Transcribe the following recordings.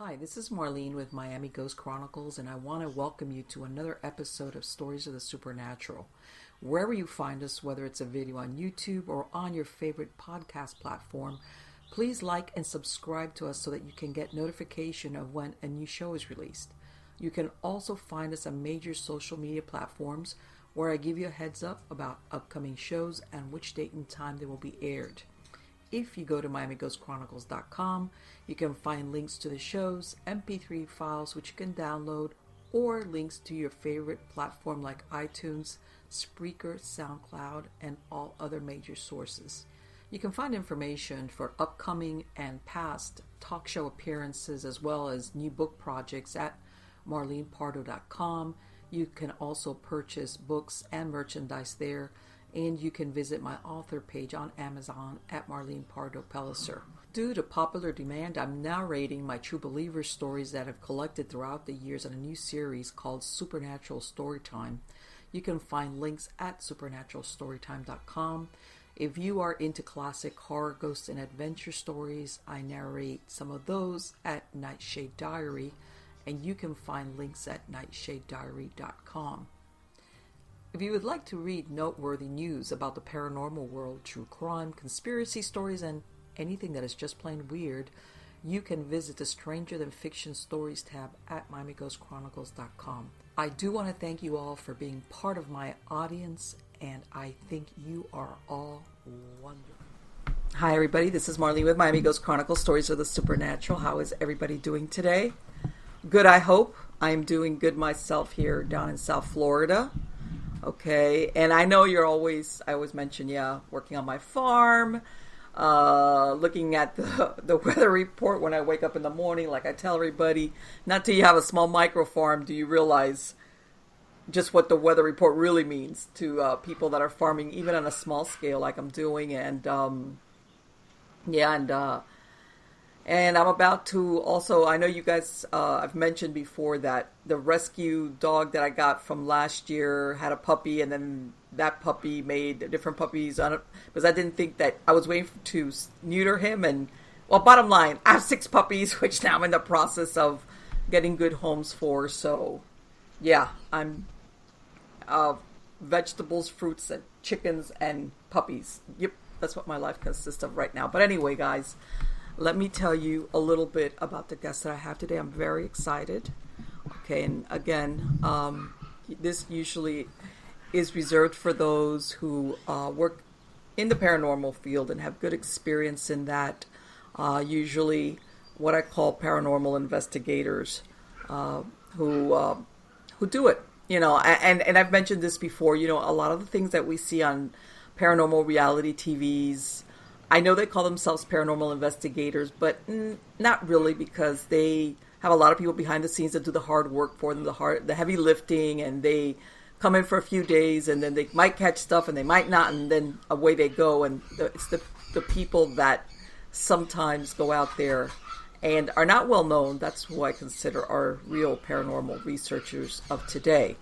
Hi, this is Marlene with Miami Ghost Chronicles, and I want to welcome you to another episode of Stories of the Supernatural. Wherever you find us, whether it's a video on YouTube or on your favorite podcast platform, please like and subscribe to us so that you can get notification of when a new show is released. You can also find us on major social media platforms where I give you a heads up about upcoming shows and which date and time they will be aired. If you go to MiamiGhostChronicles.com, you can find links to the shows, MP3 files which you can download, or links to your favorite platform like iTunes, Spreaker, SoundCloud, and all other major sources. You can find information for upcoming and past talk show appearances as well as new book projects at MarlenePardo.com. You can also purchase books and merchandise there. And you can visit my author page on Amazon at Marlene Pardo Pellicer. Due to popular demand, I'm narrating my True Believer stories that I've collected throughout the years in a new series called Supernatural Storytime. You can find links at supernaturalstorytime.com. If you are into classic horror, ghost, and adventure stories, I narrate some of those at Nightshade Diary, and you can find links at nightshadediary.com. If you would like to read noteworthy news about the paranormal world, true crime, conspiracy stories, and anything that is just plain weird, you can visit the Stranger Than Fiction Stories tab at MiamiGhostChronicles.com. I do want to thank you all for being part of my audience, and I think you are all wonderful. Hi everybody, this is Marlene with Miami Ghost Chronicles, Stories of the Supernatural. How is everybody doing today? Good, I hope. I'm doing good myself here down in South Florida. Okay, and I know I always mention, working on my farm, looking at the weather report when I wake up in the morning. Like I tell everybody, not till you have a small micro farm do you realize just what the weather report really means to people that are farming, even on a small scale like I'm doing. And I'm about to also, I know you guys, I've mentioned before that the rescue dog that I got from last year had a puppy, and then that puppy made different puppies on it, because I didn't think that, I was waiting to neuter him, and, well, bottom line, I have 6 puppies, which now I'm in the process of getting good homes for, so, yeah, I'm, vegetables, fruits, and chickens, and puppies. Yep, that's what my life consists of right now. But anyway, guys, let me tell you a little bit about the guest that I have today. I'm very excited. Okay, and again, this usually is reserved for those who work in the paranormal field and have good experience in that. Usually what I call paranormal investigators who do it. You know, and I've mentioned this before, you know, a lot of the things that we see on paranormal reality TVs, I know they call themselves paranormal investigators, but not really, because they have a lot of people behind the scenes that do the hard work for them, the heavy lifting, and they come in for a few days, and then they might catch stuff, and they might not, and then away they go. And it's the people that sometimes go out there and are not well known. That's who I consider are real paranormal researchers of today.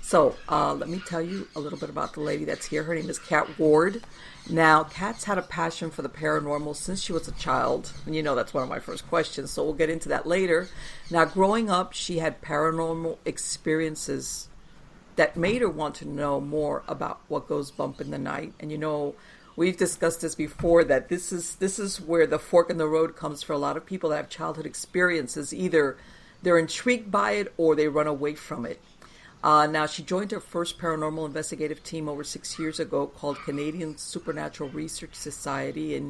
So let me tell you a little bit about the lady that's here. Her name is Kat Ward. Now, Kat's had a passion for the paranormal since she was a child. And you know, that's one of my first questions, so we'll get into that later. Now, growing up, she had paranormal experiences that made her want to know more about what goes bump in the night. And you know, we've discussed this before, that this is where the fork in the road comes for a lot of people that have childhood experiences. Either they're intrigued by it or they run away from it. Now, she joined her first paranormal investigative team over 6 years ago called Canadian Supernatural Research Society,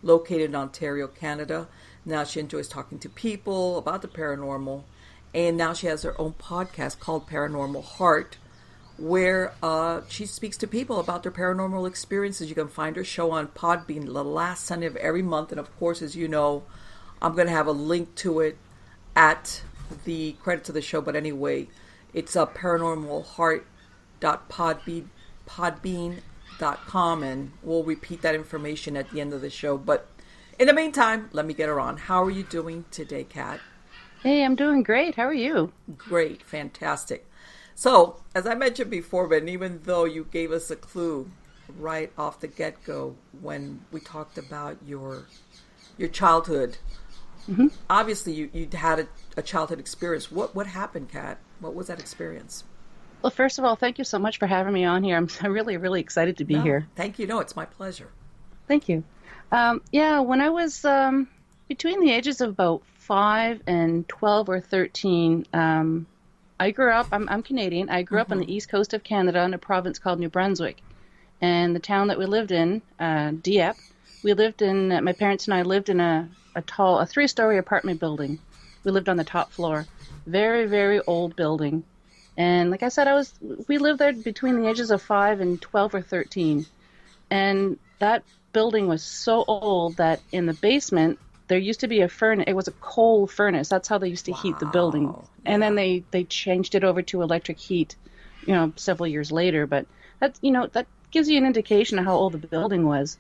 located in Ontario, Canada. Now, she enjoys talking to people about the paranormal, and now she has her own podcast called Paranormal Heart, where she speaks to people about their paranormal experiences. You can find her show on Podbean the last Sunday of every month, and of course, as you know, I'm going to have a link to it at the credits of the show, but anyway, it's paranormalheart.podbean.com, and we'll repeat that information at the end of the show. But in the meantime, let me get her on. How are you doing today, Kat? Hey, I'm doing great. How are you? Great. Fantastic. So, as I mentioned before, but even though you gave us a clue right off the get-go when we talked about your childhood, Mm-hmm. obviously you had a childhood experience. What happened, Kat? What was that experience? Well, first of all, thank you so much for having me on here. I'm really, really excited to be No, here. thank you. No, it's my pleasure. Thank you. Yeah, when I was between the ages of about 5 and 12 or 13, I grew up, I'm Canadian, I grew up on the east coast of Canada in a province called New Brunswick. And the town that we lived in, Dieppe, my parents and I lived in a three-story apartment building. We lived on the top floor. Very, very old building. And like I said, we lived there between the ages of 5 and 12 or 13. And that building was so old that in the basement, there used to be a furnace. It was a coal furnace. That's how they used to heat the building. Yeah. And then they changed it over to electric heat, several years later. But that gives you an indication of how old the building was.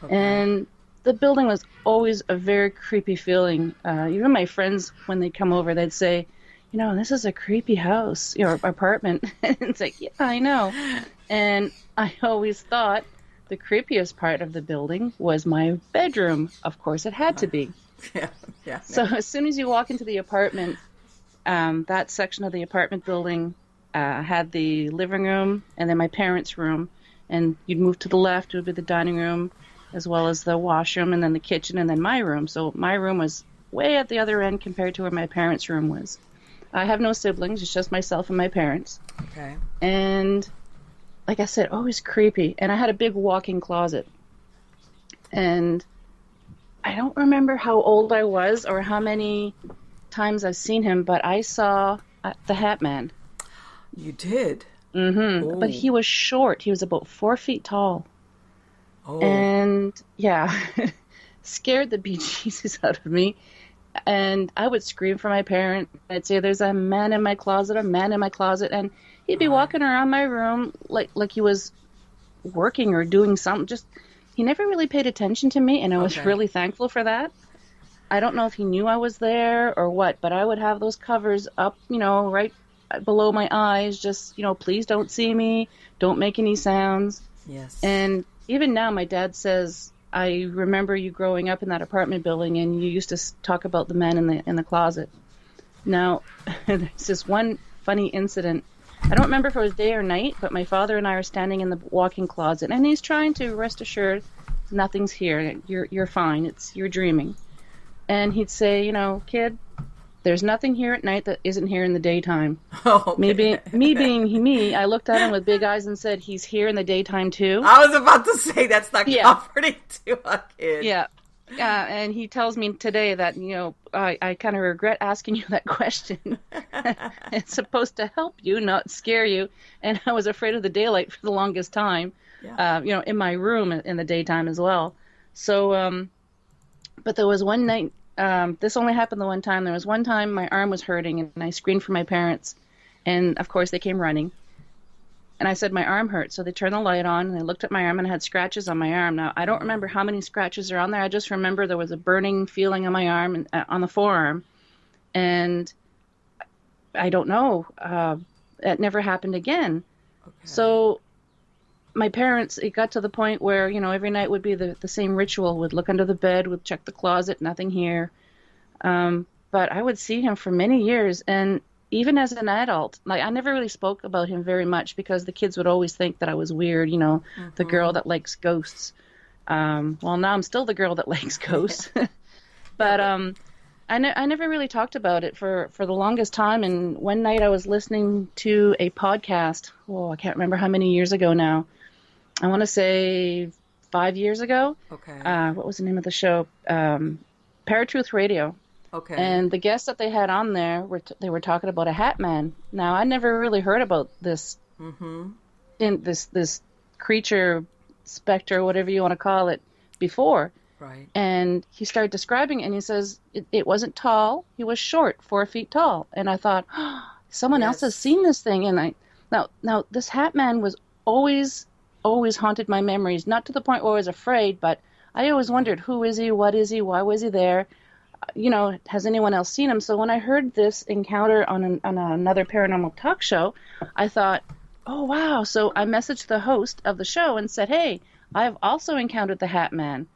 Okay. And the building was always a very creepy feeling. Even my friends, when they'd come over, they'd say, this is a creepy house, apartment. And it's like, yeah, I know. And I always thought the creepiest part of the building was my bedroom. Of course, it had to be. Yeah. So as soon as you walk into the apartment, that section of the apartment building had the living room and then my parents' room. And you'd move to the left, it would be the dining room, as well as the washroom, and then the kitchen, and then my room. So my room was way at the other end compared to where my parents' room was. I have no siblings. It's just myself and my parents. Okay. And like I said, always creepy. And I had a big walk-in closet. And I don't remember how old I was or how many times I've seen him, but I saw the Hat Man. You did? Mm-hmm. Oh. But he was short. He was about 4 feet tall. Oh. And yeah, scared the bejesus out of me. And I would scream for my parent. I'd say, "There's a man in my closet, a man in my closet." And he'd be walking around my room like he was working or doing something. He never really paid attention to me, and I was really thankful for that. I don't know if he knew I was there or what, but I would have those covers up, right below my eyes, just, please don't see me, don't make any sounds. Yes. And even now, my dad says, I remember you growing up in that apartment building, and you used to talk about the man in the closet. Now, there's this one funny incident. I don't remember if it was day or night, but my father and I are standing in the walk-in closet, and he's trying to rest assured nothing's here. You're fine. You're dreaming. And he'd say, kid, there's nothing here at night that isn't here in the daytime. Oh, okay. Me being me, I looked at him with big eyes and said, he's here in the daytime too. I was about to say that's not comforting to a kid. Yeah. And he tells me today that, I kind of regret asking you that question. It's supposed to help you, not scare you. And I was afraid of the daylight for the longest time, in my room in the daytime as well. So, but there was one night, this only happened the one time. There was one time my arm was hurting and I screamed for my parents. And of course they came running. And I said, my arm hurts. So they turned the light on and they looked at my arm and I had scratches on my arm. Now, I don't remember how many scratches are on there. I just remember there was a burning feeling on my arm and on the forearm. And I don't know. That never happened again. Okay. So my parents, it got to the point where, every night would be the same ritual. Would look under the bed, would check the closet, nothing here. But I would see him for many years. And even as an adult, I never really spoke about him very much because the kids would always think that I was weird, the girl that likes ghosts. Well, now I'm still the girl that likes ghosts. But I never really talked about it for the longest time. And one night I was listening to a podcast. I can't remember how many years ago now. I want to say 5 years ago. Okay. What was the name of the show? Paratruth Radio. Okay. And the guests that they had on there they were talking about a Hat Man. Now I never really heard about this in this creature, specter, whatever you want to call it, before. Right. And he started describing it, and he says it wasn't tall. He was short, 4 feet tall. And I thought, someone else has seen this thing. And now this Hat Man was always haunted my memories. Not to the point where I was afraid, but I always wondered, who is he? What is he? Why was he there? Has anyone else seen him? So when I heard this encounter on another paranormal talk show, I thought, oh, wow. So I messaged the host of the show and said, hey, I've also encountered the Hat Man.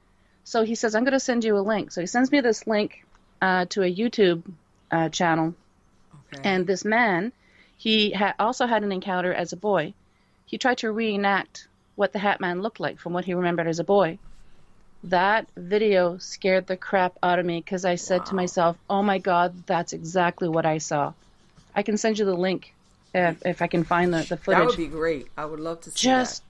So he says, I'm going to send you a link. So he sends me this link to a YouTube channel. Okay. And this man, he also had an encounter as a boy. He tried to reenact what the Hat Man looked like from what he remembered as a boy. That video scared the crap out of me because I said to myself, oh my God, that's exactly what I saw. I can send you the link if I can find the footage. That would be great. I would love to see that.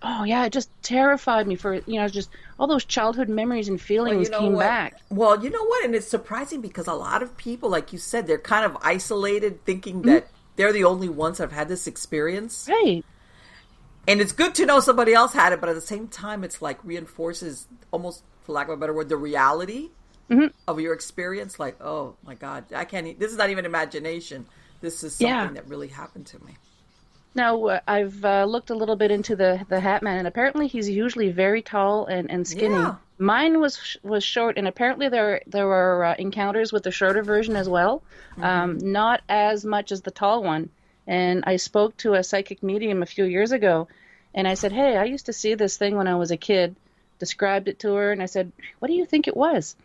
Oh yeah, it just terrified me for, just all those childhood memories and feelings came back. Well, you know what? And it's surprising because a lot of people, like you said, they're kind of isolated thinking that they're the only ones that have had this experience. Right. And it's good to know somebody else had it, but at the same time, it's like reinforces almost, for lack of a better word, the reality of your experience. Like, oh my God, this is not even imagination. This is something that really happened to me. Now, I've looked a little bit into the Hat Man, and apparently he's usually very tall and skinny. Yeah. Mine was short, and apparently there were encounters with the shorter version as well. Not as much as the tall one. And I spoke to a psychic medium a few years ago, and I said, hey, I used to see this thing when I was a kid, described it to her, and I said, what do you think it was?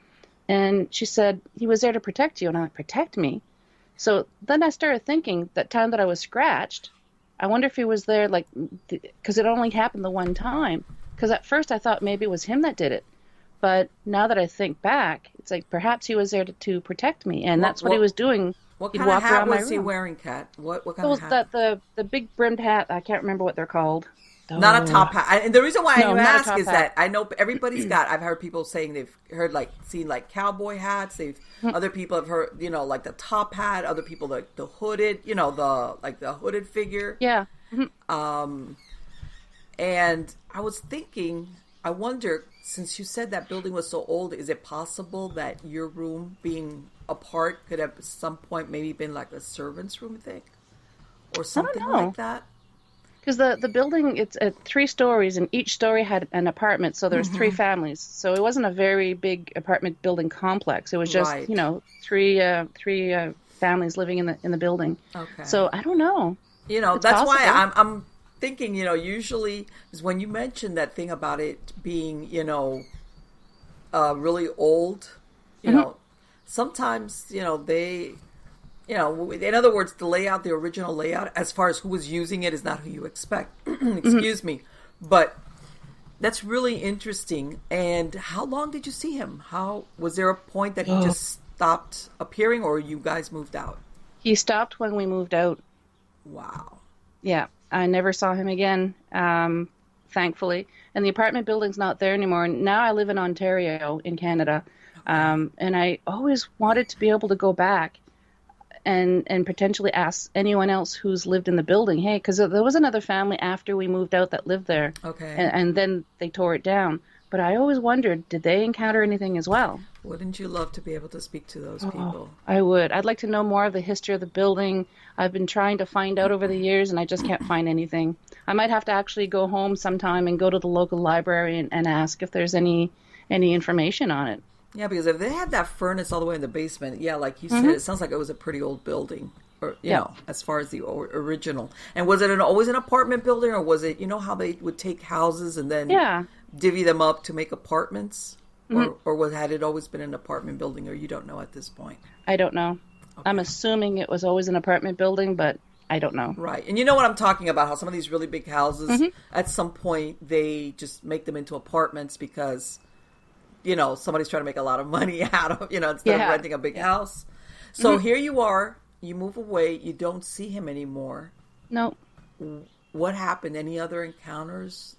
And she said, he was there to protect you. And I'm like, protect me? So then I started thinking that time that I was scratched, I wonder if he was there, like, because it only happened the one time. Because at first I thought maybe it was him that did it. But now that I think back, it's like perhaps he was there to protect me, and that's what he was doing. What kind of hat was he wearing, Kat? What kind of hat? The big brimmed hat. I can't remember what they're called. Not a top hat. And the reason why I ask is that I know everybody's got. I've heard people saying they've seen cowboy hats. Other people have heard like the top hat. Other people like the hooded, the hooded figure. Yeah. And I was thinking, I wonder, since you said that building was so old, is it possible that your room being apart could have at some point maybe been like a servant's room thing or something like that? Because the building, it's at 3 stories, and each story had an apartment, so there's 3 families. So it wasn't a very big apartment building complex. It was just, 3 families living in the building. Okay. So I don't know. That's possible. Why I'm thinking, usually is when you mentioned that thing about it being, really old, sometimes, they, in other words, the original layout, as far as who was using it, is not who you expect. Excuse me. But that's really interesting. And how long did you see him? Was there a point that he just stopped appearing, or you guys moved out? He stopped when we moved out. Wow. Yeah. I never saw him again, thankfully. And the apartment building's not there anymore. Now I live in Ontario in Canada. Okay. And I always wanted to be able to go back and potentially ask anyone else who's lived in the building, hey, because there was another family after we moved out that lived there. Okay. And then they tore it down. But I always wondered, did they encounter anything as well? Wouldn't you love to be able to speak to those people? I would. I'd like to know more of the history of the building. I've been trying to find out over the years, and I just can't find anything. I might have to actually go home sometime and go to the local library and ask if there's any information on it. Yeah, because if they had that furnace all the way in the basement, like you said, it sounds like it was a pretty old building. Or, you know, as far as the original. And was it always an apartment building, or was it, how they would take houses and then divvy them up to make apartments? Or had it always been an apartment building, or you don't know at this point? I don't know. Okay. I'm assuming it was always an apartment building, but I don't know. Right. And you know what I'm talking about, how some of these really big houses, at some point, they just make them into apartments because, somebody's trying to make a lot of money out of, instead of renting a big house. So here you are. You move away. You don't see him anymore. No. What happened? Any other encounters?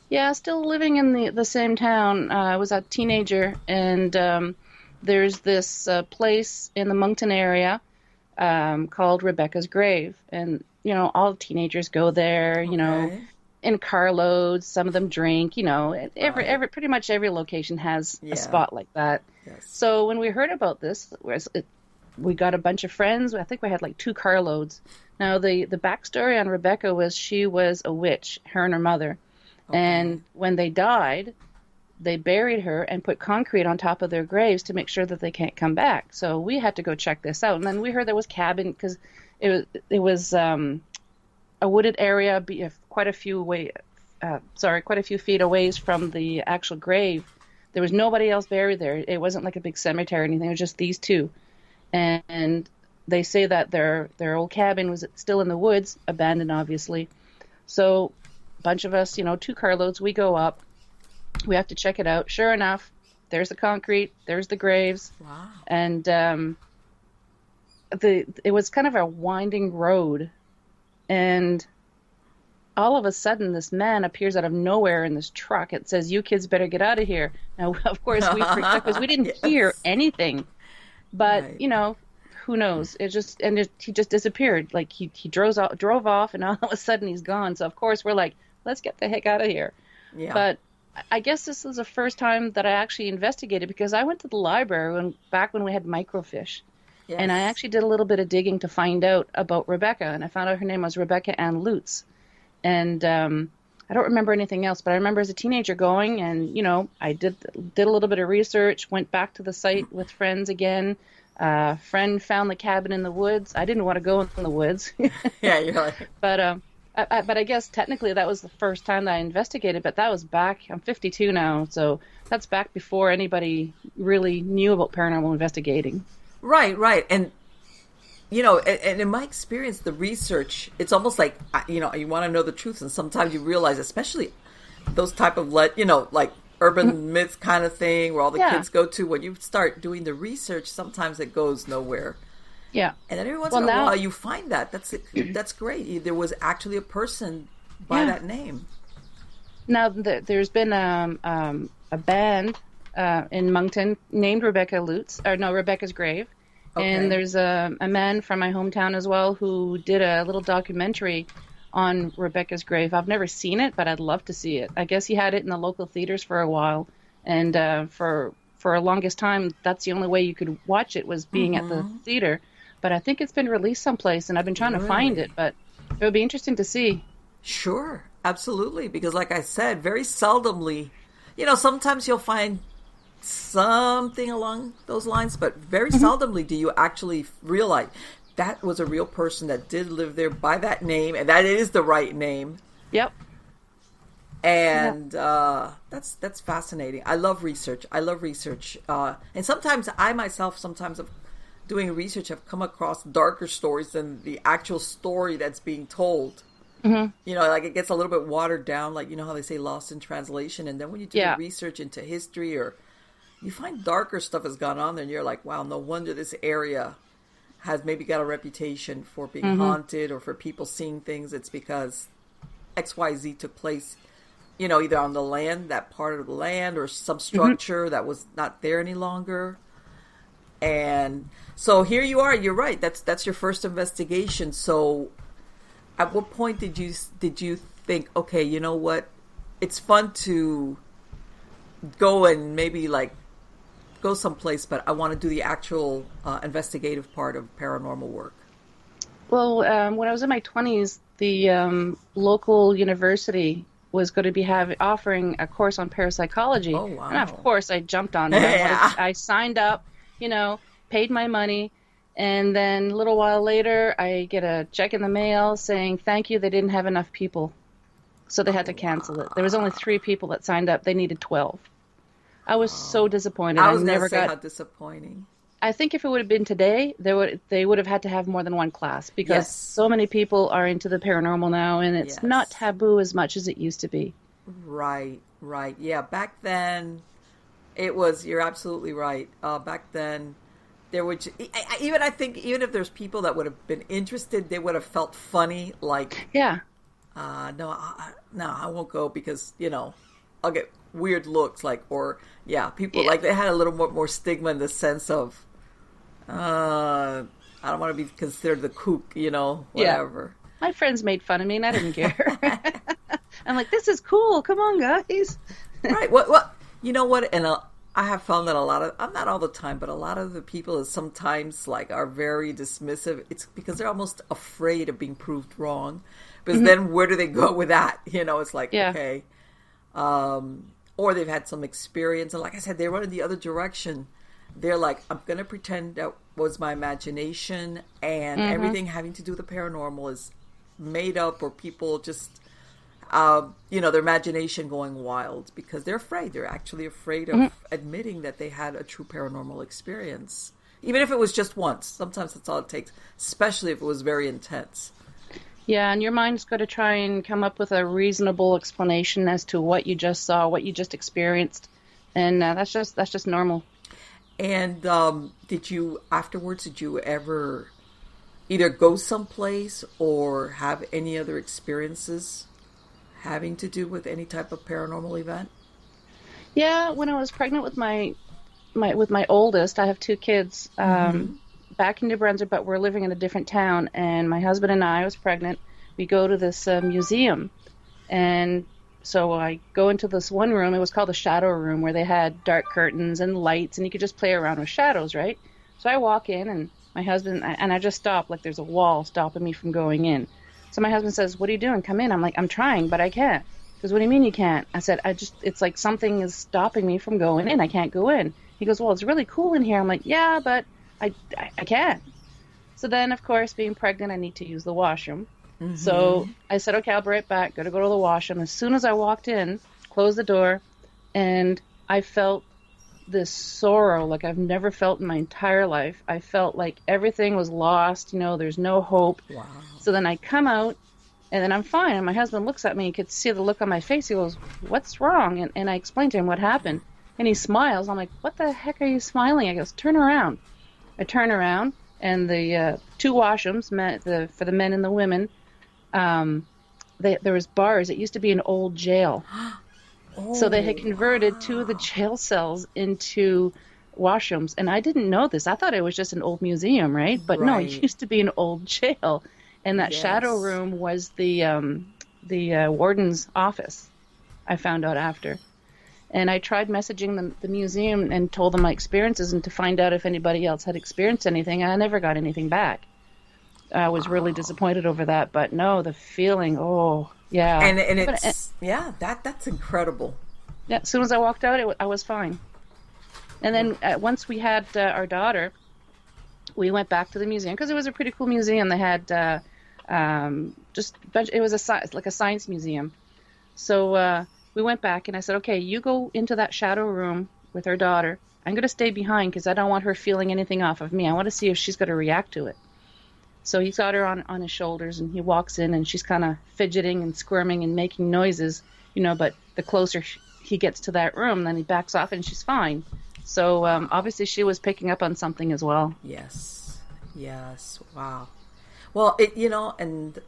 Yeah, still living in the same town. I was a teenager, and there's this place in the Moncton area called Rebecca's Grave. And, all teenagers go there, in carloads. Some of them drink, pretty much every location has a spot like that. Yes. So when we heard about this, we got a bunch of friends. I think we had like 2 carloads. Now, the backstory on Rebecca was she was a witch, her and her mother. Okay. And when they died, they buried her and put concrete on top of their graves to make sure that they can't come back. So we had to go check this out. And then we heard there was cabin, because it was a wooded area, quite a few feet away from the actual grave. There was nobody else buried there. It wasn't like a big cemetery or anything. It was just these two. And they say that their old cabin was still in the woods, abandoned, obviously. So a bunch of us, 2 carloads, we go up. We have to check it out. Sure enough, there's the concrete, there's the graves. Wow. And it was kind of a winding road. And all of a sudden, this man appears out of nowhere in this truck. It says, "You kids better get out of here." Now, of course, we freaked out because we didn't hear anything. But, Right. Who knows? He just disappeared. Like he drove off, and all of a sudden he's gone. So, of course, we're like, let's get the heck out of here. Yeah. But I guess this was the first time that I actually investigated, because I went to the library back when we had microfiche. Yes. And I actually did a little bit of digging to find out about Rebecca. And I found out her name was Rebecca Ann Lutz. And I don't remember anything else, but I remember as a teenager going and, I did a little bit of research, went back to the site with friends again. Friend found the cabin in the woods. I didn't want to go in the woods. Yeah, you're like... But I guess technically that was the first time that I investigated, but that was back, I'm 52 now, so that's back before anybody really knew about paranormal investigating. Right. And, and in my experience, the research, it's almost like, you want to know the truth. And sometimes you realize, especially those type of, like urban myths kind of thing where all the kids go to, when you start doing the research, sometimes it goes nowhere. Yeah. And then every once in a while you find that. That's great. There was actually a person by that name. Now, there's been a band in Moncton named Rebecca's Grave. Okay. And there's a man from my hometown as well who did a little documentary on Rebecca's grave. I've never seen it, but I'd love to see it. I guess he had it in the local theaters for a while. And for a longest time, that's the only way you could watch it, was being at the theater. But I think it's been released someplace, and I've been trying to find it. But it would be interesting to see. Sure, absolutely. Because like I said, very seldomly, sometimes you'll find something along those lines, but very seldomly do you actually realize that was a real person that did live there by that name, and that is the right name. Yep. And that's fascinating. I love research. And sometimes I myself, of doing research, have come across darker stories than the actual story that's being told. Mm-hmm. Like it gets a little bit watered down, like how they say lost in translation. And then when you do the research into history, or you find darker stuff has gone on there, and you're like, wow, no wonder this area has maybe got a reputation for being haunted or for people seeing things. It's because XYZ took place, either on the land, that part of the land, or some structure that was not there any longer. And so here you are. You're right. That's your first investigation. So at what point did you think, okay, you know what? It's fun to go and maybe go someplace, but I want to do the actual investigative part of paranormal work? Well, when I was in my 20s, the local university was going to be offering a course on parapsychology. Oh, wow. And of course, I jumped on it. I signed up, paid my money, and then a little while later, I get a check in the mail saying, thank you, they didn't have enough people. So they had to cancel it. There was only 3 people that signed up. They needed 12. I was so disappointed. I was never how disappointing. I think if it would have been today, they would have had to have more than one class, because so many people are into the paranormal now, and it's not taboo as much as it used to be. Right. Yeah, back then, it was. You're absolutely right. Back then, there would I think even if there's people that would have been interested, they would have felt funny. Like, no, I won't go because I'll get weird looks, people like they had a little more stigma in the sense of I don't want to be considered the kook, whatever. My friends made fun of me and I didn't care. I'm like, this is cool, come on guys. Right. Well, you know what, and I have found that I'm not all the time, but a lot of the people is sometimes are very dismissive. It's because they're almost afraid of being proved wrong, because then where do they go with that? It's like, okay. Or they've had some experience, and like I said, they run in the other direction. They're like, I'm going to pretend that was my imagination, and everything having to do with the paranormal is made up, or people just their imagination going wild because they're afraid. They're actually afraid of admitting that they had a true paranormal experience. Even if it was just once. Sometimes that's all it takes, especially if it was very intense. Yeah, and your mind's got to try and come up with a reasonable explanation as to what you just saw, what you just experienced. And that's just normal. And did you ever either go someplace or have any other experiences having to do with any type of paranormal event? Yeah, when I was pregnant with my oldest, I have 2 kids, back in New Brunswick, but we're living in a different town. And my husband and I was pregnant. We go to this museum, and so I go into this one room. It was called the shadow room, where they had dark curtains and lights, and you could just play around with shadows, right? So I walk in, and my husband, and I just stop, like there's a wall stopping me from going in. So my husband says, "What are you doing? Come in." I'm like, "I'm trying, but I can't." He goes, "What do you mean you can't?" I said, it's like something is stopping me from going in. I can't go in. He goes, "Well, it's really cool in here." I'm like, "Yeah, but I can't." So then, of course, being pregnant, I need to use the washroom. So I said, "Okay, I'll be right back. Got to go to the washroom." As soon as I walked in, closed the door, and I felt this sorrow like I've never felt in my entire life. I felt like everything was lost. There's no hope. Wow. So then I come out, and then I'm fine. And my husband looks at me and could see the look on my face. He goes, "What's wrong?" And I explained to him what happened. And he smiles. I'm like, "What the heck are you smiling?" I goes, "Turn around." I turn around, and the 2 washrooms, for the men and the women, there was bars. It used to be an old jail. So they had converted 2 of the jail cells into washrooms. And I didn't know this. I thought it was just an old museum, right? But no, it used to be an old jail. And that shadow room was the warden's office, I found out after. And I tried messaging the museum and told them my experiences and to find out if anybody else had experienced anything. I never got anything back. I was really disappointed over that. But no, the feeling, oh, yeah. And it's, that's incredible. Yeah, as soon as I walked out, I was fine. And then once we had our daughter, we went back to the museum because it was a pretty cool museum. They had it was like a science museum. So we went back, and I said, "Okay, you go into that shadow room with her daughter. I'm going to stay behind because I don't want her feeling anything off of me. I want to see if she's going to react to it." So he's got her on his shoulders, and he walks in, and she's kind of fidgeting and squirming and making noises, but the closer he gets to that room, then he backs off, and she's fine. So obviously she was picking up on something as well. Yes. Wow. Well, and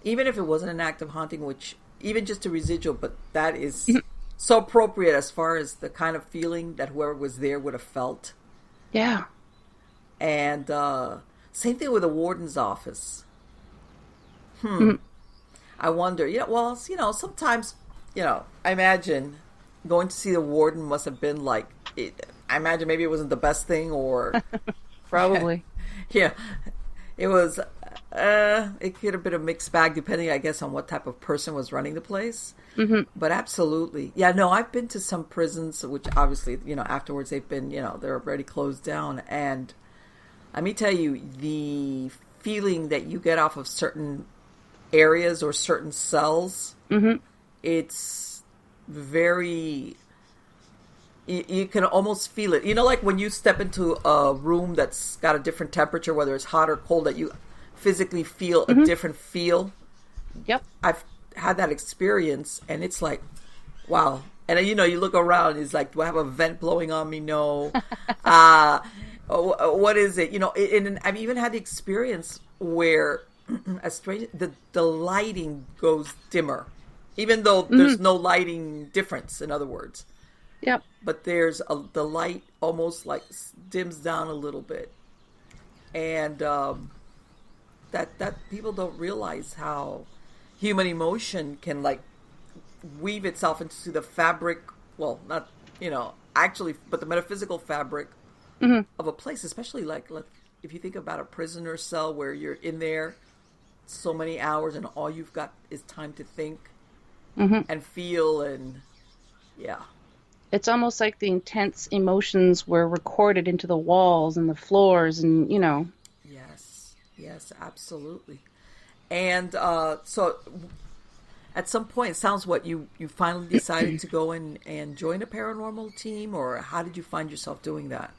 even if it wasn't an act of haunting, which even just a residual, but that is so appropriate as far as the kind of feeling that whoever was there would have felt. Yeah. And same thing with the warden's office. I wonder, sometimes, I imagine going to see the warden must have been like, I imagine maybe it wasn't the best thing or... Probably. Yeah. It was, it could have been a mixed bag depending, I guess, on what type of person was running the place. But absolutely. Yeah, no, I've been to some prisons, which obviously, afterwards they've been, they're already closed down. And let me tell you, the feeling that you get off of certain areas or certain cells, it's very... You can almost feel it. Like when you step into a room that's got a different temperature, whether it's hot or cold, that you physically feel a different feel. Yep. I've had that experience, and it's like, wow. And then, you look around, and it's like, do I have a vent blowing on me? No. What is it? And I've even had the experience where the lighting goes dimmer, even though there's no lighting difference, in other words. Yep. But there's the light almost like dims down a little bit. And that people don't realize how human emotion can like weave itself into the fabric, well, not, actually, but the metaphysical fabric of a place, especially like if you think about a prisoner cell where you're in there so many hours and all you've got is time to think and feel and, yeah. It's almost like the intense emotions were recorded into the walls and the floors and, Yes, absolutely. And so at some point, it sounds what you finally decided to go and join a paranormal team, or how did you find yourself doing that?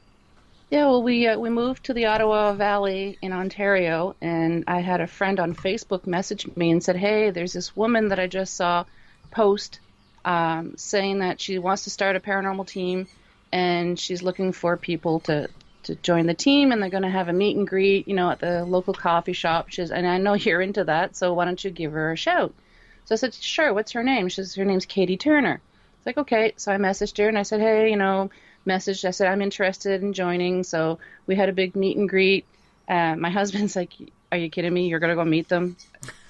Yeah, well, we moved to the Ottawa Valley in Ontario, and I had a friend on Facebook message me and said, "Hey, there's this woman that I just saw post saying that she wants to start a paranormal team, and she's looking for people to join the team, and they're going to have a meet and greet, at the local coffee shop. And I know you're into that, so why don't you give her a shout?" So I said, "Sure, what's her name?" Her name's Katie Turner. It's like, okay. So I messaged her and I said, "Hey, I said, I'm interested in joining." So we had a big meet and greet. My husband's like, "Are you kidding me? You're going to go meet them?"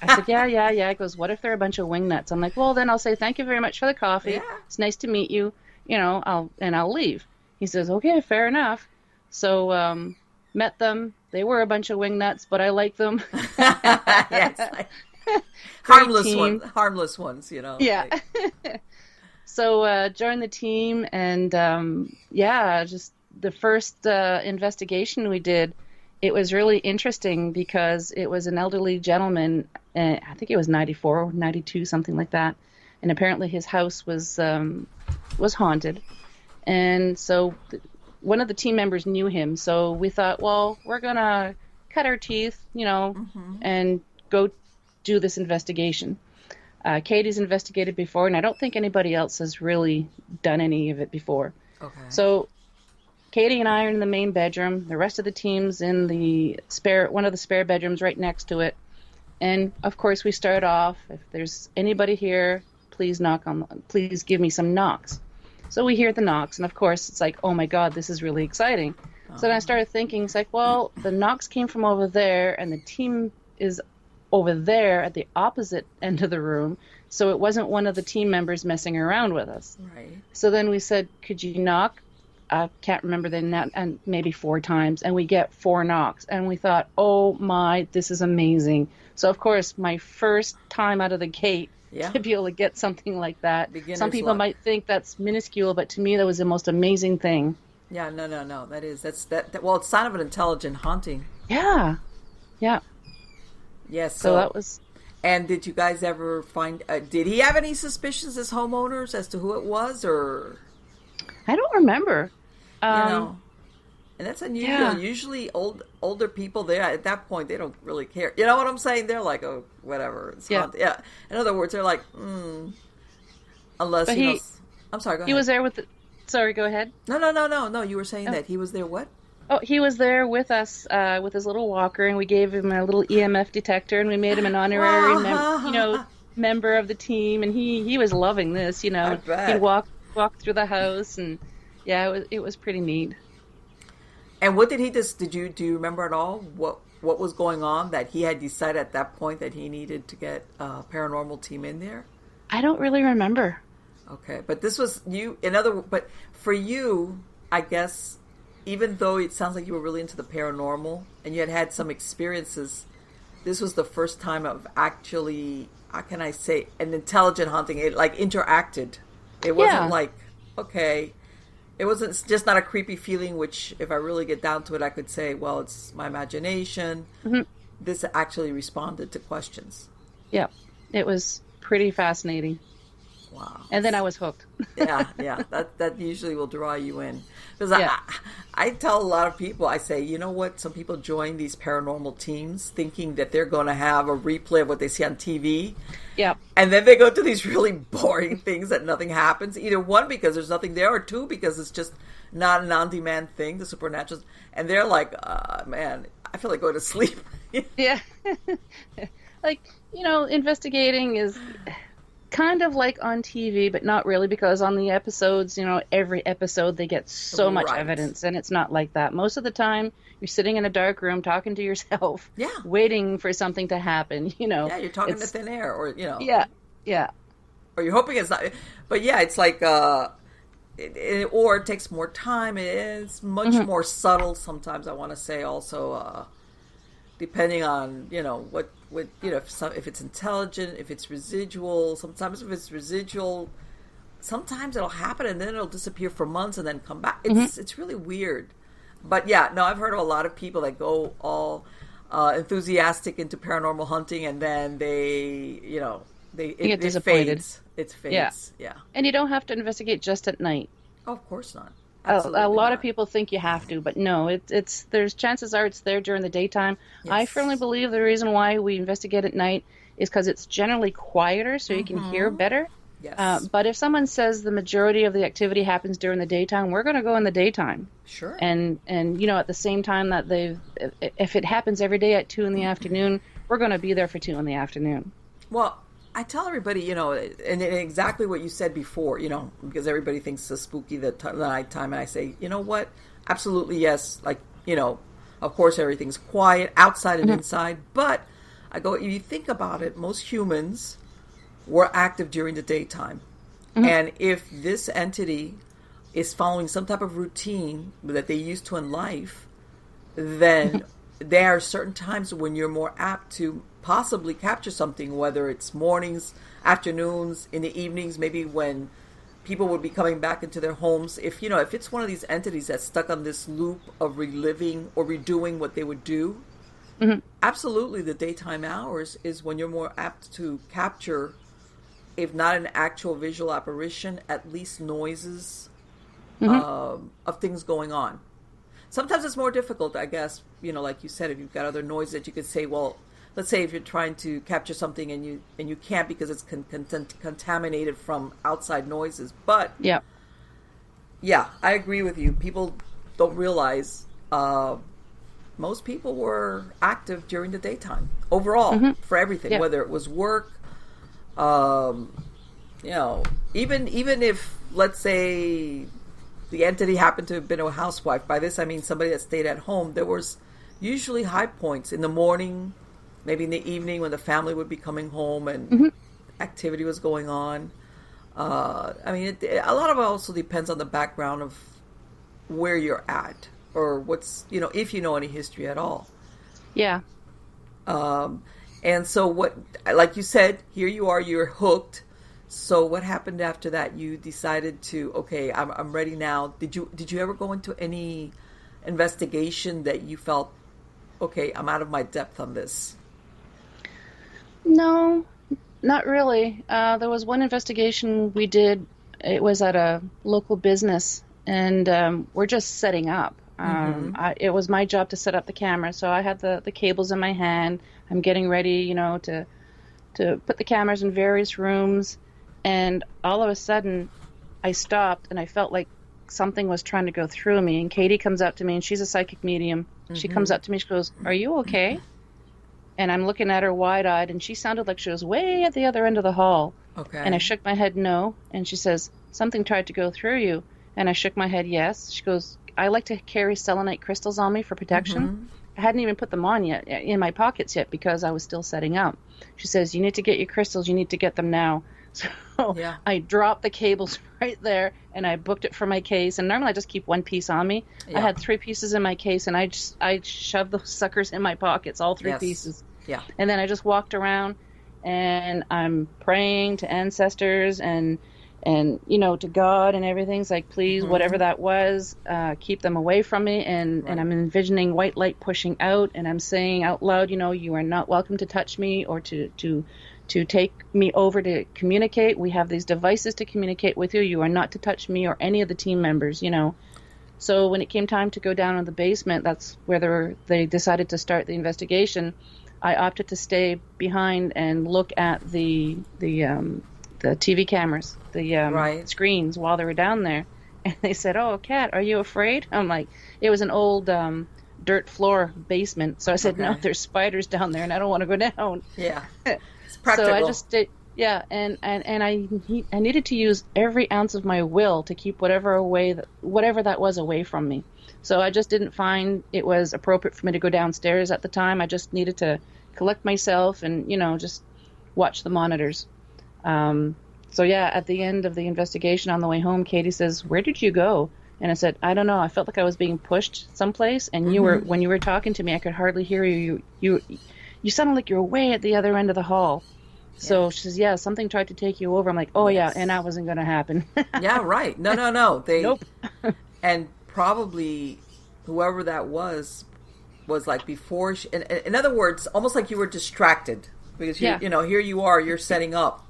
I said, yeah. He goes, "What if they're a bunch of wingnuts?" I'm like, "Well, then I'll say thank you very much for the coffee. Yeah. It's nice to meet you, I'll leave." He says, "Okay, fair enough." So met them. They were a bunch of wingnuts, but I like them. Yes, harmless ones, Yeah. Like. So joined the team, and just the first investigation we did, it was really interesting because it was an elderly gentleman, I think it was 94, 92, something like that, and apparently his house was haunted, and so one of the team members knew him, so we thought, well, we're gonna cut our teeth, and go do this investigation. Katie's investigated before, and I don't think anybody else has really done any of it before. Okay. So Katie and I are in the main bedroom. The rest of the team's in one of the spare bedrooms right next to it. And of course, we start off, if there's anybody here, please give me some knocks. So we hear the knocks, and of course, it's like, oh my God, this is really exciting. So then I started thinking, it's like, well, the knocks came from over there, and the team is over there at the opposite end of the room, so it wasn't one of the team members messing around with us. Right. So then we said, "Could you knock?" I can't remember and maybe 4 times, and we get 4 knocks, and we thought, oh my, this is amazing. So of course, my first time out of the gate, to be able to get something like that. Some people might think that's minuscule, but to me that was the most amazing thing. Yeah, no. Well, it's sign of an intelligent haunting. Yeah. Yes. So that was. And did you guys ever find? Did he have any suspicions as homeowners as to who it was, or? I don't remember. And that's unusual. Yeah. Usually, older people there at that point, they don't really care. You know what I'm saying? They're like, oh, whatever. It's haunted. Yeah. In other words, they're like, unless I'm sorry. Go ahead. He was there with. Sorry, go ahead. No. You were saying that he was there. What? Oh, he was there with us with his little walker, and we gave him a little EMF detector, and we made him an honorary, member of the team, and he was loving this. He'd walk through the house, and it was pretty neat. And what did he do you remember at all what was going on that he had decided at that point that he needed to get a paranormal team in there? I don't really remember. Okay, but this was but for you, I guess, even though it sounds like you were really into the paranormal and you had some experiences, this was the first time of actually, how can I say, an intelligent haunting. It like interacted. It wasn't like, okay, it wasn't just not a creepy feeling, which if I really get down to it, I could say, well, it's my imagination. Mm-hmm. This actually responded to questions. Yeah, it was pretty fascinating. Wow. And then I was hooked. Yeah. That usually will draw you in. Because I tell a lot of people, I say, you know what? Some people join these paranormal teams thinking that they're going to have a replay of what they see on TV. Yeah. And then they go to these really boring things that nothing happens. Either one, because there's nothing there, or two, because it's just not an on-demand thing, the supernatural. And they're like, man, I feel like going to sleep. Yeah. Like, investigating is kind of like on TV, but not really, because on the episodes, every episode they get so much evidence, and it's not like that. Most of the time, you're sitting in a dark room talking to yourself, waiting for something to happen. Yeah, you're talking to thin air, or yeah, or you're hoping it's not. But yeah, it's like, or it takes more time. It is much more subtle. Sometimes I want to say also, depending on what if it's intelligent, if it's residual. Sometimes if it's residual, sometimes it'll happen and then it'll disappear for months and then come back. It's really weird. But yeah, no, I've heard of a lot of people that go all enthusiastic into paranormal hunting, and then they You get it disappointed. fades. It Yeah. fades. Yeah. And you don't have to investigate just at night. Oh, of course not. A Absolutely lot of not. people think you have to, but no, it's there's chances are it's there during the daytime. I firmly Yes. believe the reason why we investigate at night is because it's generally quieter, so you can hear better. Yes. But if someone says the majority of the activity happens during the daytime, we're going to go in the daytime. Sure. And at the same time that if it happens every day at 2 in the afternoon, we're going to be there for 2 in the afternoon. Well, I tell everybody, and exactly what you said before, because everybody thinks it's spooky the nighttime, and I say, you know what? Absolutely, yes. Like, of course, everything's quiet outside and inside, but I go, if you think about it, most humans were active during the daytime. And if this entity is following some type of routine that they used to in life, then there are certain times when you're more apt to possibly capture something, whether it's mornings, afternoons, in the evenings, maybe when people would be coming back into their homes. If it's one of these entities that's stuck on this loop of reliving or redoing what they would do, absolutely the daytime hours is when you're more apt to capture, if not an actual visual apparition, at least noises of things going on. Sometimes it's more difficult, I guess, like you said, if you've got other noises that you could say, well, let's say if you're trying to capture something and you can't because it's contaminated from outside noises. But yeah, I agree with you. People don't realize most people were active during the daytime overall for everything, whether it was work, even if, let's say, the entity happened to have been a housewife. By this, I mean somebody that stayed at home. There was usually high points in the morning, maybe in the evening when the family would be coming home and activity was going on. A lot of it also depends on the background of where you're at or what's, if you know any history at all. Yeah. And so what, like you said, here you are, you're hooked. So what happened after that? You decided to, okay, I'm ready now. Did you ever go into any investigation that you felt, okay, I'm out of my depth on this? No, not really. There was one investigation we did. It was at a local business, and we're just setting up. It was my job to set up the camera, so I had the cables in my hand. I'm getting ready, to put the cameras in various rooms. And all of a sudden, I stopped and I felt like something was trying to go through me. And Katie comes up to me, and she's a psychic medium. She comes up to me, she goes, "Are you okay?" And I'm looking at her wide-eyed, and she sounded like she was way at the other end of the hall. Okay. And I shook my head no. And she says, "Something tried to go through you." And I shook my head yes. She goes, "I like to carry selenite crystals on me for protection." I hadn't even put them on yet, in my pockets yet, because I was still setting up. She says, "You need to get your crystals. You need to get them now." So I dropped the cables right there, and I booked it for my case. And normally I just keep one piece on me. I had 3 pieces in my case, and I shoved those suckers in my pockets, all 3 pieces. Yeah. And then I just walked around, and I'm praying to ancestors and to God and everything. It's like, please, whatever that was, keep them away from me. And I'm envisioning white light pushing out, and I'm saying out loud, you are not welcome to touch me or to take me over to communicate. We have these devices to communicate with you. You are not to touch me or any of the team members, So when it came time to go down in the basement, that's where they decided to start the investigation. I opted to stay behind and look at the TV cameras, the screens while they were down there. And they said, "Oh, Kat, are you afraid?" I'm like, it was an old dirt floor basement. So I said, "No, there's spiders down there and I don't want to go down." Yeah. It's practical. So I just did, and I needed to use every ounce of my will to keep whatever that was away from me. So I just didn't find it was appropriate for me to go downstairs at the time. I just needed to collect myself and, just watch the monitors. At the end of the investigation on the way home, Katie says, "Where did you go?" And I said, "I don't know. I felt like I was being pushed someplace. And when you were talking to me, I could hardly hear you. You sounded like you were way at the other end of the hall." So she says, "Yeah, something tried to take you over." I'm like, "Oh, yeah, and that wasn't going to happen." Yeah, right. No. Nope. And probably whoever that was like before. In other words, almost like you were distracted. Because, here you are, you're setting up.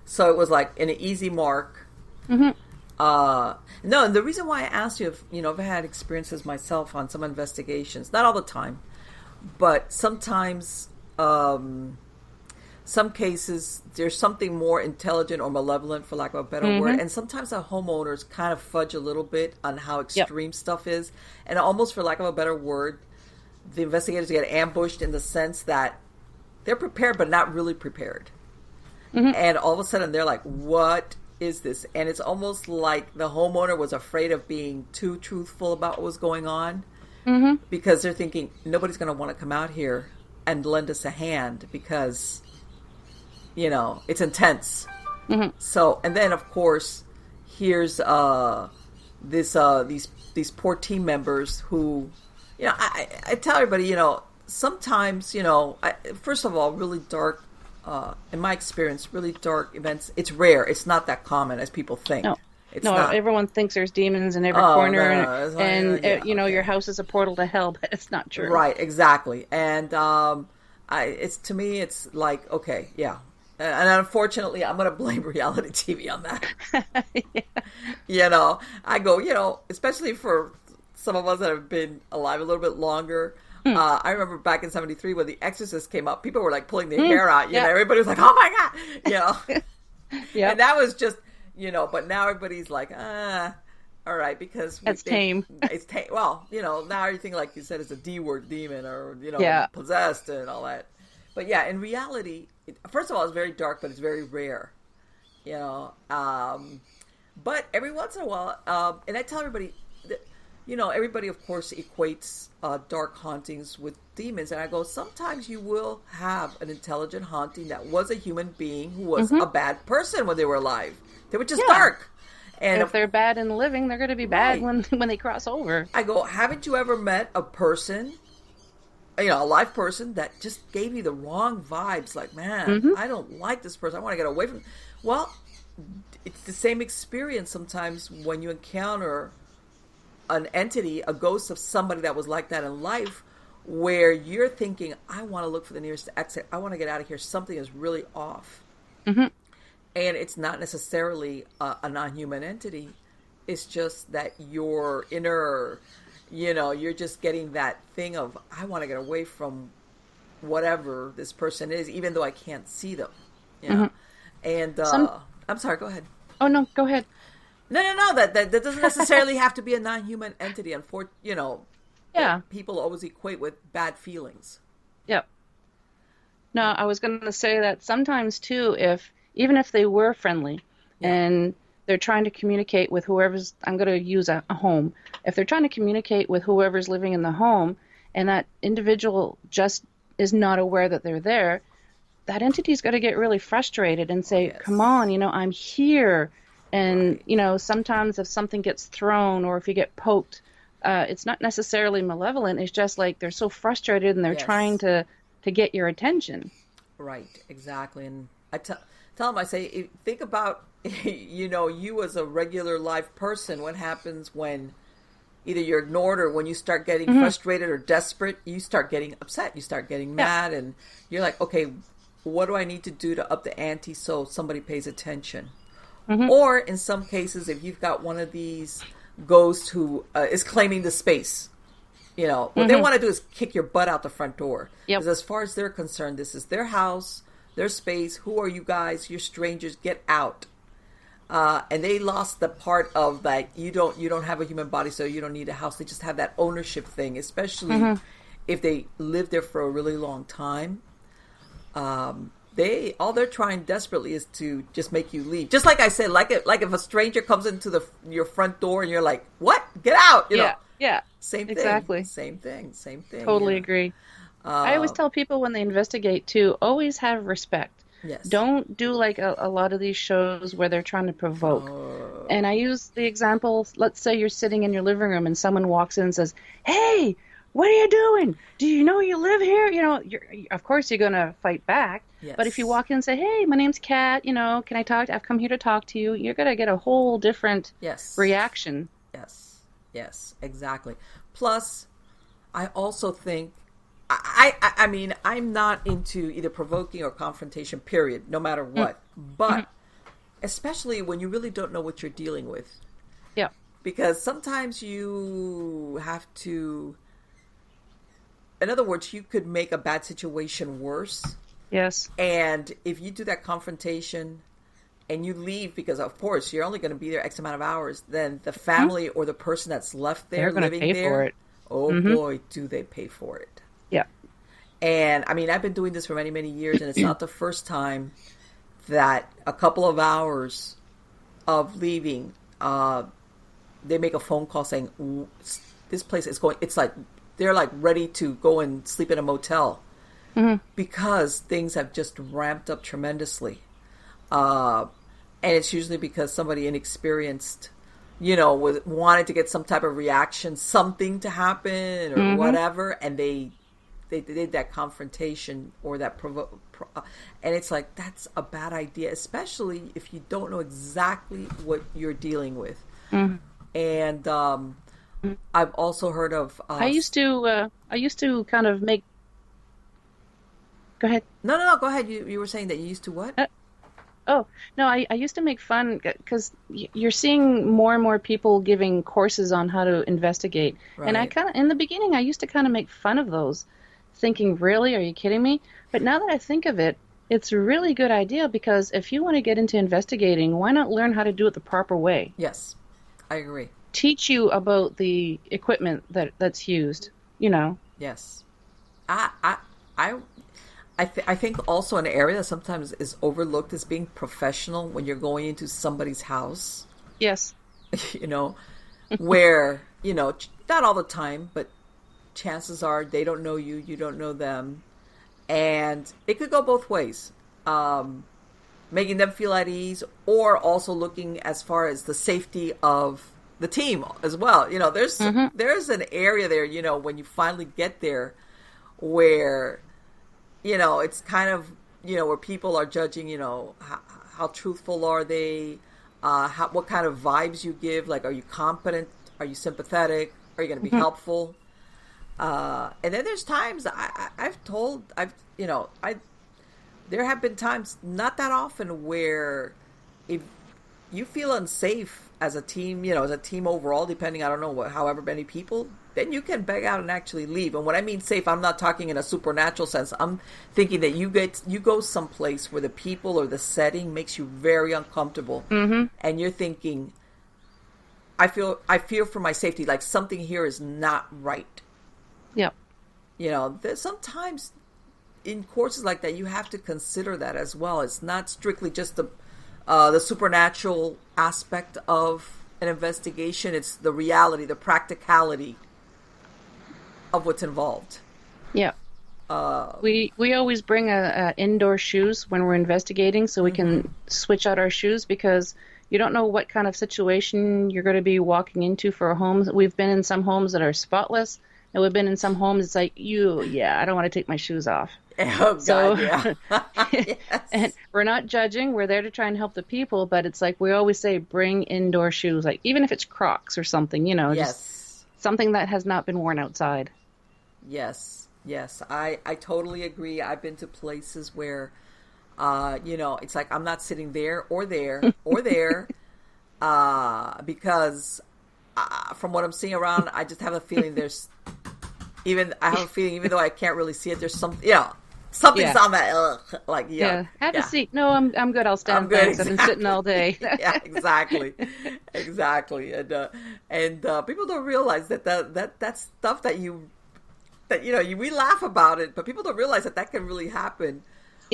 So it was like an easy mark. Mm-hmm. No, and the reason why I asked you if, I've had experiences myself on some investigations, not all the time, but sometimes, some cases, there's something more intelligent or malevolent, for lack of a better word. And sometimes the homeowners kind of fudge a little bit on how extreme stuff is. And almost, for lack of a better word, the investigators get ambushed in the sense that they're prepared, but not really prepared. And all of a sudden, they're like, what is this? And it's almost like the homeowner was afraid of being too truthful about what was going on. Because they're thinking, nobody's going to want to come out here and lend us a hand because, it's intense. So, and then, of course, here's these poor team members who, I tell everybody, sometimes, first of all, really dark, in my experience, really dark events, it's rare. It's not that common as people think. No. It's no, not. Everyone thinks there's demons in every corner, no. Your house is a portal to hell, but it's not true. Right, exactly. And it's to me, it's like, okay, yeah. And unfortunately, I'm going to blame reality TV on that. I go, especially for some of us that have been alive a little bit longer. I remember back in '73 when The Exorcist came up, people were like pulling their hair out. Everybody was like, "Oh my god!" And that was just, But now everybody's like, all right, because it's tame. It's tame. Well, now everything, like you said, is a D word demon or possessed and all that. But yeah, in reality, first of all, it's very dark, but it's very rare. But every once in a while, and I tell everybody that, everybody, of course, equates dark hauntings with demons. And I go, sometimes you will have an intelligent haunting that was a human being who was a bad person when they were alive. They were just dark. And if they're bad in living, they're going to be bad when they cross over. I go, haven't you ever met a person, a live person that just gave you the wrong vibes? Like, man, I don't like this person. I want to get away from them. Well, it's the same experience sometimes when you encounter an entity, a ghost of somebody that was like that in life, where you're thinking, I want to look for the nearest exit. I want to get out of here. Something is really off. And it's not necessarily a non-human entity. It's just that your inner, you're just getting that thing of, I want to get away from whatever this person is, even though I can't see them. And I'm sorry, go ahead. Oh, no, go ahead. No. That doesn't necessarily have to be a non-human entity. People always equate with bad feelings. Yep. No, I was going to say that sometimes too, even if they were friendly and they're trying to communicate with whoever's, I'm going to use a home. If they're trying to communicate with whoever's living in the home, and that individual just is not aware that they're there, that entity's got to get really frustrated and say, "Come on, I'm here." And, sometimes if something gets thrown or if you get poked, it's not necessarily malevolent. It's just like they're so frustrated and they're trying to get your attention. Right, exactly. And I tell them, I say, think about, you as a regular live person, what happens when either you're ignored or when you start getting frustrated or desperate, you start getting upset, you start getting mad, and you're like, okay, what do I need to do to up the ante so somebody pays attention? Or in some cases, if you've got one of these ghosts who is claiming the space, what they want to do is kick your butt out the front door. Because as far as they're concerned, this is their house, their space. Who are you guys? You're strangers. Get out. And they lost the part of that you don't have a human body, so you don't need a house. They just have that ownership thing, especially if they live there for a really long time. All they're trying desperately is to just make you leave. Just like I said, like if a stranger comes into your front door and you're like, "What? Get out!" Yeah. Same thing. Exactly. Same thing. Totally agree. I always tell people when they investigate too, always have respect. Yes. Don't do like a lot of these shows where they're trying to provoke. And I use the example, let's say you're sitting in your living room and someone walks in and says, "Hey, what are you doing? Do you know you live here?" Of course you're going to fight back. Yes. But if you walk in and say, "Hey, my name's Kat, can I talk? I've come here to talk to you," you're going to get a whole different reaction. Yes, exactly. Plus, I also think, I'm not into either provoking or confrontation, period, no matter what. But especially when you really don't know what you're dealing with. Yeah. Because sometimes you have to, in other words, you could make a bad situation worse. Yes. And if you do that confrontation and you leave, because of course you're only going to be there X amount of hours, then the family or the person that's left there living pay there, for it. Oh boy, do they pay for it. Yeah. And I mean, I've been doing this for many, many years, and it's not the first time that a couple of hours of leaving, they make a phone call saying, this place is going, it's like, they're like ready to go and sleep in a motel because things have just ramped up tremendously. And it's usually because somebody inexperienced, wanted to get some type of reaction, something to happen or whatever, and they did that confrontation or that and it's like, that's a bad idea, especially if you don't know exactly what you're dealing with. And I've also heard of I used to kind of make. Go ahead. No, go ahead. You were saying that you used to what? Oh, no, I used to make fun because you're seeing more and more people giving courses on how to investigate. Right. And I in the beginning, I used to kind of make fun of those, thinking, really, are you kidding me? But now that I think of it, it's a really good idea, because if you want to get into investigating, why not learn how to do it the proper way? Yes, I agree. Teach you about the equipment that's used, Yes. I think also an area that sometimes is overlooked is being professional when you're going into somebody's house. Yes. Where, not all the time, but chances are they don't know you, you don't know them. And it could go both ways. Making them feel at ease, or also looking as far as the safety of the team as well. There's an area there, when you finally get there where, it's kind of, where people are judging, how truthful are they, what kind of vibes you give, like, are you competent, are you sympathetic, are you going to be helpful? And then there's times there have been times, not that often, where if you feel unsafe as a team, as a team overall, depending, I don't know, however many people, then you can beg out and actually leave. And when I mean safe, I'm not talking in a supernatural sense. I'm thinking that you go someplace where the people or the setting makes you very uncomfortable, and you're thinking, I fear for my safety, like something here is not right. Yeah. There's sometimes in courses like that, you have to consider that as well. It's not strictly just the supernatural aspect of an investigation. It's the reality, the practicality of what's involved. Yeah. We always bring a indoor shoes when we're investigating, so we can switch out our shoes, because you don't know what kind of situation you're going to be walking into for a home. We've been in some homes that are spotless, and we've been in some homes it's like, I don't want to take my shoes off. Oh, God, so, yeah. Yes. And we're not judging. We're there to try and help the people, but it's like we always say, bring indoor shoes, like even if it's Crocs or something, just something that has not been worn outside. Yes, I totally agree. I've been to places where, it's like I'm not sitting there or there or there, because from what I'm seeing around, I just have a feeling even though I can't really see it, there's something on that. Have a seat. No, I'm good. I'll stand. Thanks. Exactly. I've been sitting all day. Yeah, exactly. And people don't realize that stuff we laugh about it, but people don't realize that can really happen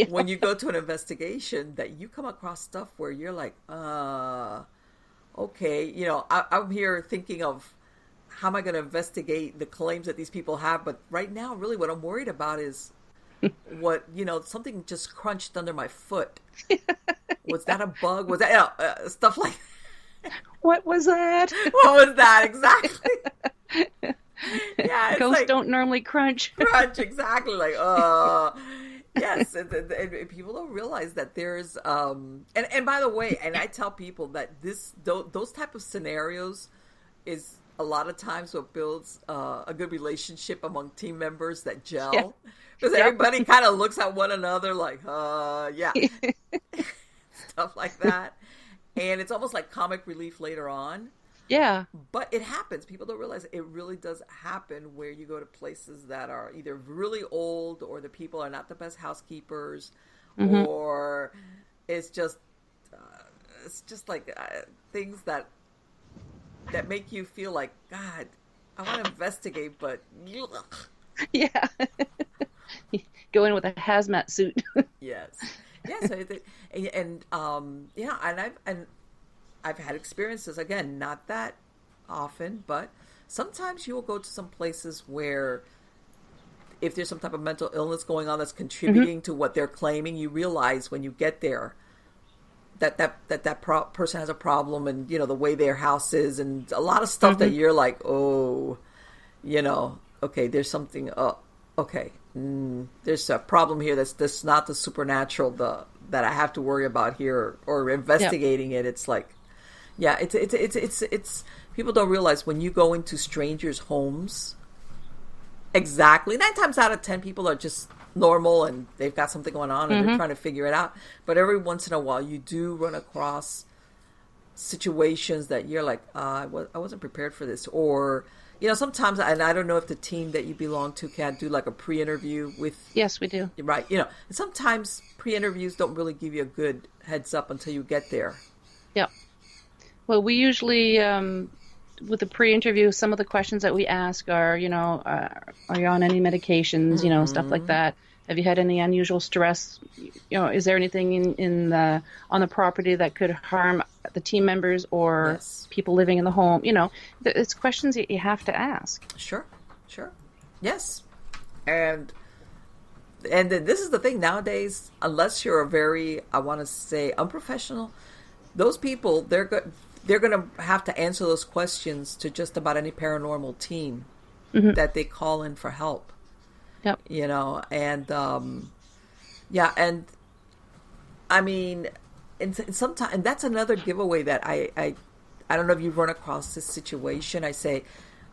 when you go to an investigation, that you come across stuff where you're like, okay, I'm here thinking of how am I going to investigate the claims that these people have, but right now, really what I'm worried about is what, something just crunched under my foot. Was that a bug? Was that, stuff like that. What was that? What was that? Exactly. Yeah, ghosts don't normally crunch. Exactly. Like, yes, and people don't realize that there's and by the way, and I tell people that those type of scenarios is a lot of times what builds a good relationship among team members that gel, because everybody kind of looks at one another like, stuff like that. And it's almost like comic relief later on. Yeah. But it happens. People don't realize it really does happen where you go to places that are either really old or the people are not the best housekeepers, or it's just like things that make you feel like, God, I want to investigate, but ugh. Yeah. Go in with a hazmat suit. Yes. Yes. And I've had experiences, again, not that often, but sometimes you will go to some places where if there's some type of mental illness going on that's contributing to what they're claiming, you realize when you get there that person has a problem, and, the way their house is, and a lot of stuff that you're like, oh, okay, there's something, okay, there's a problem here that's not the supernatural that I have to worry about here, or investigating it. It's like, yeah, it's people don't realize when you go into strangers' homes, exactly 9 times out of 10 people are just normal and they've got something going on and they're trying to figure it out. But every once in a while, you do run across situations that you're like, I wasn't prepared for this, or sometimes, and I don't know if the team that you belong to can do like a pre-interview with. Yes, we do. Right, and sometimes pre-interviews don't really give you a good heads up until you get there. Yeah. Well, we usually, with the pre-interview, some of the questions that we ask are, are you on any medications, stuff like that. Have you had any unusual stress? Is there anything on the property that could harm the team members or people living in the home? It's questions that you have to ask. Sure. Yes. And then this is the thing nowadays, unless you're a very, I want to say, unprofessional, those people, they're going to have to answer those questions to just about any paranormal team that they call in for help. Yep. And and I mean, and sometimes, and that's another giveaway that I don't know if you've run across this situation. I say,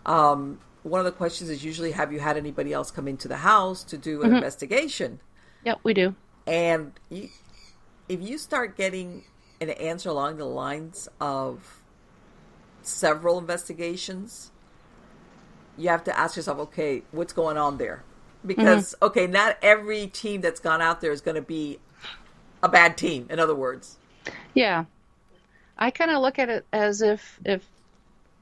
one of the questions is usually, have you had anybody else come into the house to do an investigation? Yep, we do. And if you start getting an answer along the lines of several investigations, you have to ask yourself, okay, what's going on there? Because, okay, not every team that's gone out there is going to be a bad team, in other words. Yeah. I kind of look at it as if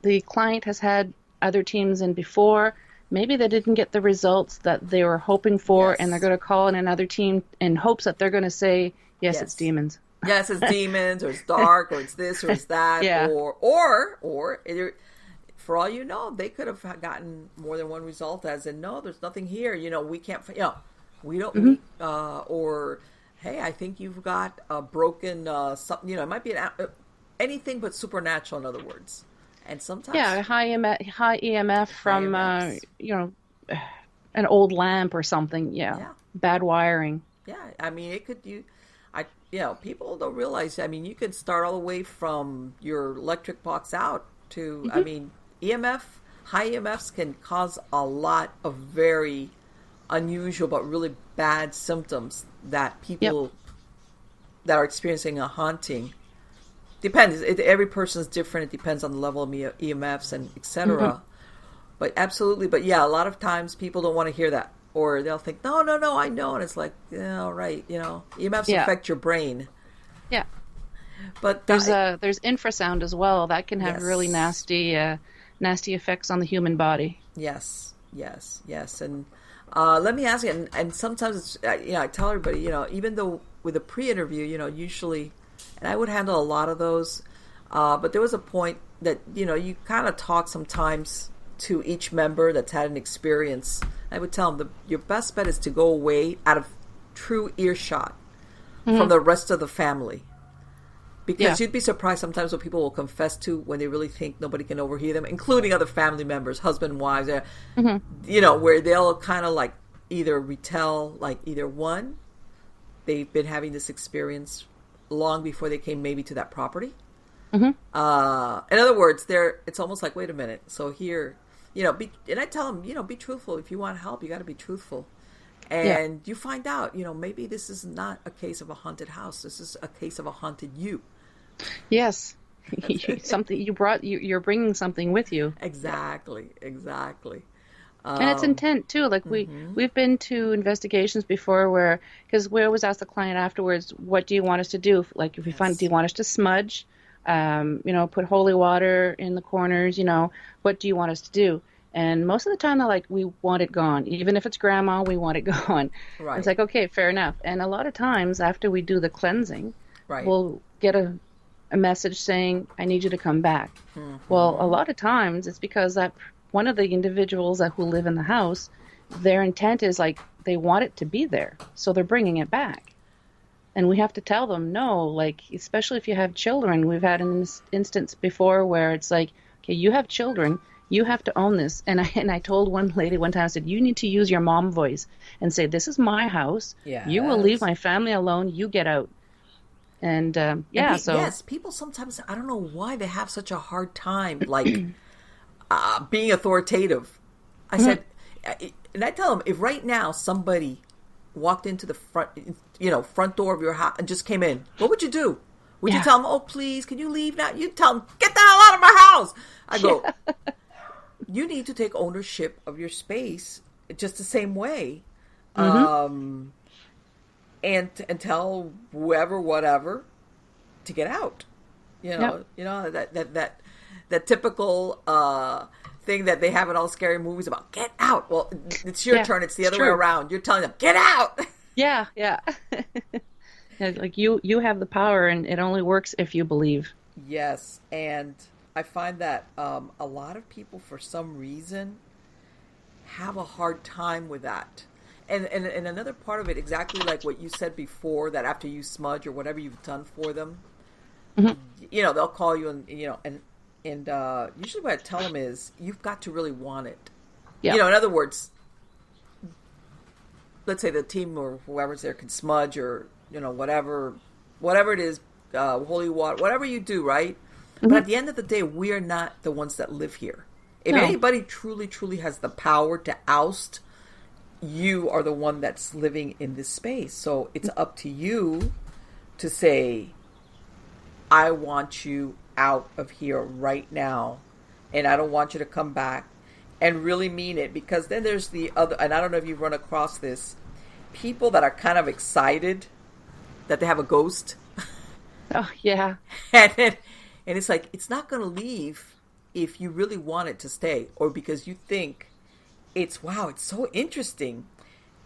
the client has had other teams in before, maybe they didn't get the results that they were hoping for, and they're going to call in another team in hopes that they're going to say, yes, it's demons. Yes, it's demons, or it's dark, or it's this, or it's that, or for all you know, they could have gotten more than one result, as in, no, there's nothing here. We can't, we don't, or, hey, I think you've got a broken, something, it might be anything but supernatural, in other words. And sometimes. Yeah, high EMF from, an old lamp or something. Yeah. Bad wiring. Yeah. I mean, it could, people don't realize, I mean, you could start all the way from your electric box out to, I mean, EMF, high EMFs can cause a lot of very unusual but really bad symptoms that people that are experiencing a haunting. Depends. Every person's different. It depends on the level of EMFs and etc. But absolutely. But yeah, a lot of times people don't want to hear that, or they'll think, no, I know, and it's like, yeah, right, EMFs affect your brain. Yeah. But there's infrasound as well that can have really nasty effects on the human body. Yes. And let me ask you, and sometimes it's, I tell everybody, even though with a pre-interview, usually, and I would handle a lot of those, but there was a point that, you kind of talk sometimes to each member that's had an experience. I would tell them your best bet is to go away out of true earshot from the rest of the family. Because you'd be surprised sometimes what people will confess to when they really think nobody can overhear them, including other family members, husband, wives, where they'll kind of like either retell, like either one, they've been having this experience long before they came maybe to that property. In other words, it's almost like, wait a minute. So here, and I tell them, be truthful. If you want help, you got to be truthful. And you find out, maybe this is not a case of a haunted house. This is a case of a haunted you. Yes. Something you brought, you're bringing something with you. Exactly, exactly. And it's Um, intent too. Like mhm. we've been to investigations before where, because we always ask the client afterwards, what do you want us to do? Like if we find, do Yes. you want us to smudge? Put holy water in the corners, what do you want us to do? And most of the time they're like, we want it gone. Even if it's grandma, we want it gone. And it's Right, like, okay, fair enough. And a lot of times after we do the cleansing, right. we'll get a message saying, I need you to come back. Well, a Hmm. lot of times it's because that one of the individuals who live in the house, their intent is like they want it to be there, so they're bringing it back. And we have to tell them no, like especially if you have children. We've had an instance before where it's like, okay, you have children, you have to own this. And I told one lady one time, I said, you need to use your mom voice and say, this is my house. You will leave Yes. my family alone. You get out. And And yeah, so yes, people sometimes, I don't know why they have such a hard time, like, being authoritative. I said, and I tell them, if right now somebody walked into the front door of your house and just came in, what would you do? Would you yeah, tell them, oh, please, can you leave now? You tell them, get the hell out of my house. I go, yeah, you need to take ownership of your space just the same way. mm-hmm, Um, and tell whoever, whatever, to get out. yep, That typical thing that they have in all scary movies about get out. Well, it's your yeah, turn. It's the it's other way true. around. You're telling them get out. Yeah, yeah. Yeah, like you have the power, and it only works if you believe. Yes, and I find that a lot of people, for some reason, have a hard time with that. And another part of it, exactly like what you said before, that after you smudge or whatever you've done for them, Hmm. they'll call you and usually what I tell them is you've got to really want it. Yeah. In other words, let's say the team or whoever's there can smudge or whatever it is, holy water, whatever you do, right? But Hmm. at the end of the day, we are not the ones that live here. If No. anybody truly, truly has the power to oust, you are the one that's living in this space. So it's up to you to say, I want you out of here right now, and I don't want you to come back, and really mean it. Because then there's the other, and I don't know if you've run across this, people that are kind of excited that they have a ghost. Oh, yeah. and it's like, it's not going to leave if you really want it to stay, or because you think it's so interesting.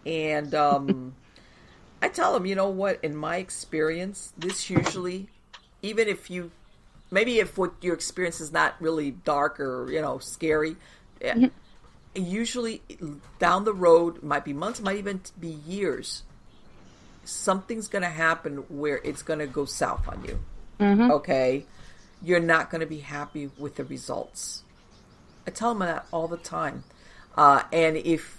And I tell them, you know what, in my experience, this usually, even if you, maybe if what your experience is not really dark or, scary, Mhm. usually down the road, it might be months, it might even be years, something's going to happen where it's going to go south on you. Mhm. Okay? You're not going to be happy with the results. I tell them that all the time. And if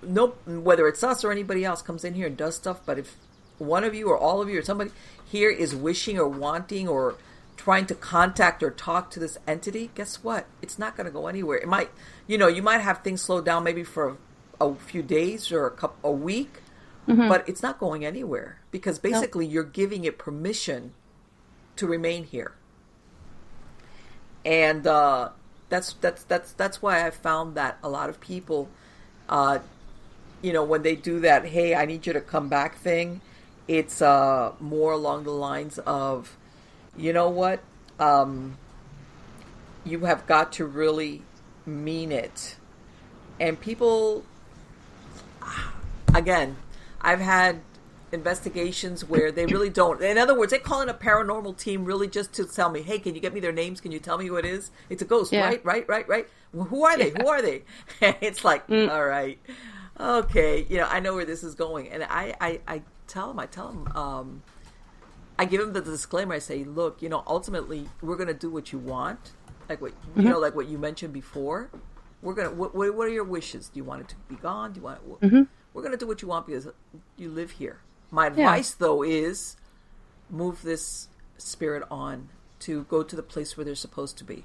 no, whether it's us or anybody else comes in here and does stuff, but if one of you or all of you or somebody here is wishing or wanting or trying to contact or talk to this entity, guess what? It's not going to go anywhere. It might, you might have things slow down maybe for a few days or a week, Mhm. but it's not going anywhere because No. basically you're giving it permission to remain here. And that's why I found that a lot of people, when they do that, hey, I need you to come back thing, it's more along the lines of, you know what, you have got to really mean it. And people, again, I've had investigations where they really don't. In other words, they call in a paranormal team really just to tell me, hey, can you get me their names? Can you tell me who it is? It's a ghost, Yeah. right. Well, who are they? Yeah. Who are they? And it's like, Mm. all right, okay, I know where this is going. And I tell them, I give them the disclaimer. I say, look, ultimately, we're going to do what you want. Like what, Mhm. like what you mentioned before. We're going to, what are your wishes? Do you want it to be gone? Do you want it? Mhm. We're going to do what you want because you live here. My Yeah. advice, though, is move this spirit on to go to the place where they're supposed to be.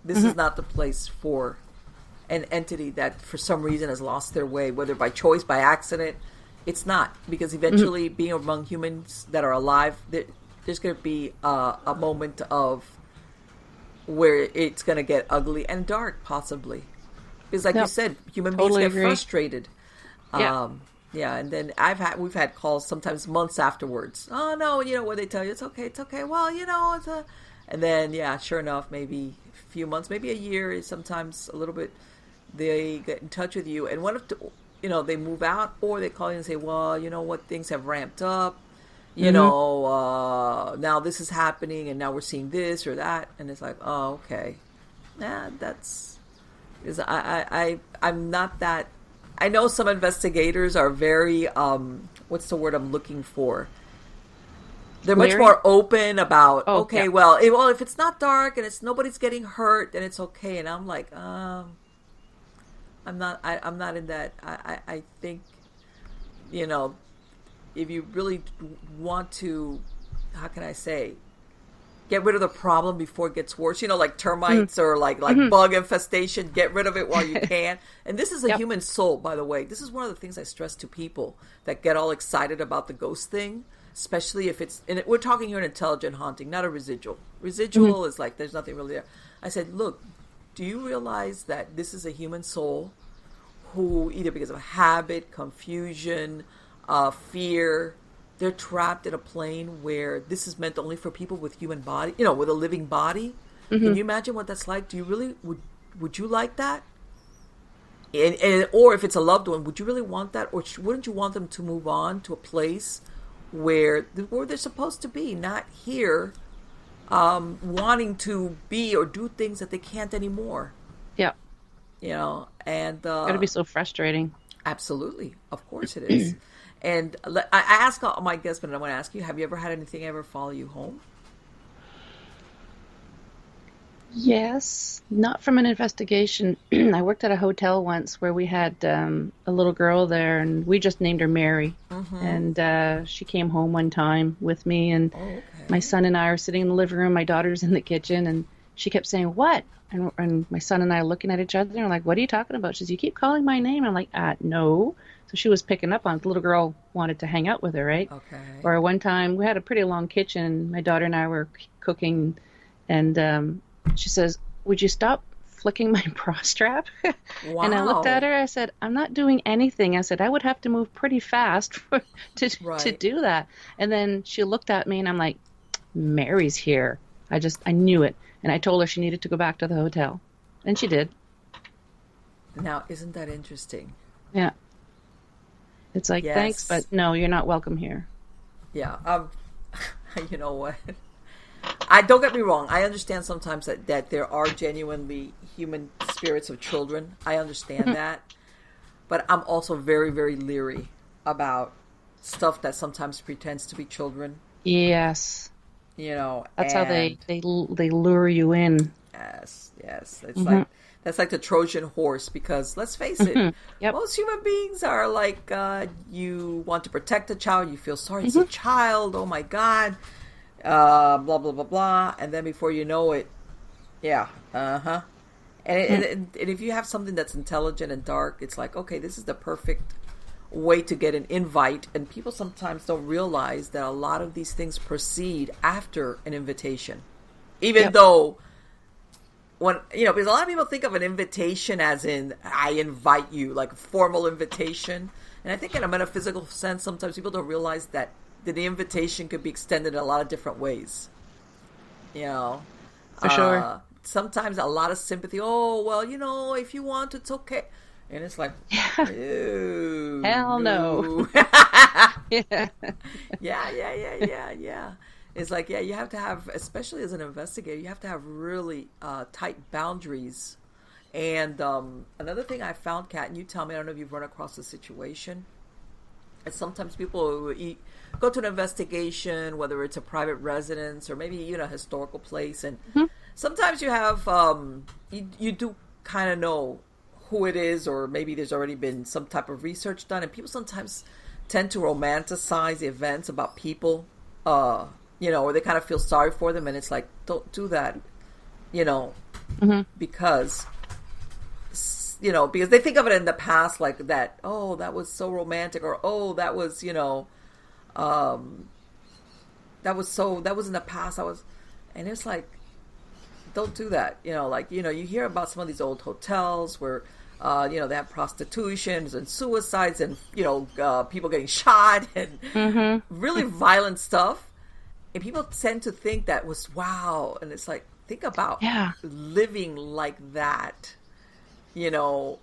This is Mhm. not the place for an entity that, for some reason, has lost their way, whether by choice, by accident. It's not, because Mhm. eventually, being among humans that are alive, they're there's going to be a moment of where it's going to get ugly and dark, possibly. Because like you said, human beings get frustrated. Yeah. Yeah, and then we've had calls sometimes months afterwards. Oh no, what they tell you, it's okay. Well, and then sure enough, maybe a few months, maybe a year, sometimes a little bit, they get in touch with you, and what if they move out, or they call you and say, well, what, things have ramped up, now this is happening, and now we're seeing this or that, and it's like, oh, okay, that's because I'm not that. I know some investigators are very, what's the word I'm looking for? They're much more open about, well, if it's not dark and nobody's getting hurt, then it's okay. And I'm like, I'm not in that. I think, if you really want to, how can I say, get rid of the problem before it gets worse. Like termites or like bug infestation. Get rid of it while you can. And this is a human soul, by the way. This is one of the things I stress to people that get all excited about the ghost thing, especially if it's. And we're talking here an intelligent haunting, not a residual. Residual is like there's nothing really there. I said, look, do you realize that this is a human soul who either because of habit, confusion, fear, they're trapped in a plane where this is meant only for people with human body, with a living body. Can you imagine what that's like? Do you really, would you like that? Or if it's a loved one, would you really want that? Or wouldn't you want them to move on to a place where they're supposed to be, not here, wanting to be or do things that they can't anymore? Yeah. And gotta be so frustrating. Absolutely. Of course it is. And I ask all my guests, but I want to ask you, have you ever had anything ever follow you home? Yes, not from an investigation. I worked at a hotel once where we had a little girl there, and we just named her Mary. And she came home one time with me, and my son and I are sitting in the living room. My daughter's in the kitchen, and she kept saying, what? And my son and I are looking at each other, and we're like, what are you talking about? She says, you keep calling my name. I'm like, no. So she was picking up on it. The little girl wanted to hang out with her, right? Okay. Or one time, we had a pretty long kitchen. My daughter and I were cooking, and she says, would you stop flicking my bra strap? Wow. And I looked at her. I said, I'm not doing anything. I said, I would have to move pretty fast to do that. And then she looked at me, and I'm like, Mary's here. I knew it. And I told her she needed to go back to the hotel. And she did. Now, isn't that interesting? Yeah. It's like, thanks, but no, you're not welcome here. Yeah. You know what? Don't get me wrong. I understand sometimes that there are genuinely human spirits of children. I understand that. But I'm also very, very leery about stuff that sometimes pretends to be children. Yes. That's how they lure you in. Yes. It's like that's like the Trojan horse, because let's face it, most human beings are like, you want to protect a child, you feel sorry, it's a child, oh my God, blah blah blah blah, and then before you know it, and if you have something that's intelligent and dark, it's like, okay, this is the perfect way to get an invite. And people sometimes don't realize that a lot of these things proceed after an invitation, even though because a lot of people think of an invitation as in, I invite you, like a formal invitation. And I think in a metaphysical sense, sometimes people don't realize that the invitation could be extended in a lot of different ways. For sure. Sometimes a lot of sympathy. Oh, well, if you want, it's okay. And it's like, ew, hell no. Yeah. It's like, you have to have, especially as an investigator, you have to have really tight boundaries. And another thing I found, Kat, and you tell me, I don't know if you've run across a situation, is sometimes people go to an investigation, whether it's a private residence or maybe a historical place, and sometimes you have you do kind of know who it is, or maybe there's already been some type of research done, and people sometimes tend to romanticize the events about people, or they kind of feel sorry for them, and it's like, don't do that, because because they think of it in the past like that, oh, that was so romantic, or oh, that was that was in the past. And it's like, don't do that. You hear about some of these old hotels where, they have prostitutions and suicides and, people getting shot and really violent stuff. And people tend to think that was wow. And it's like, think about living like that, now.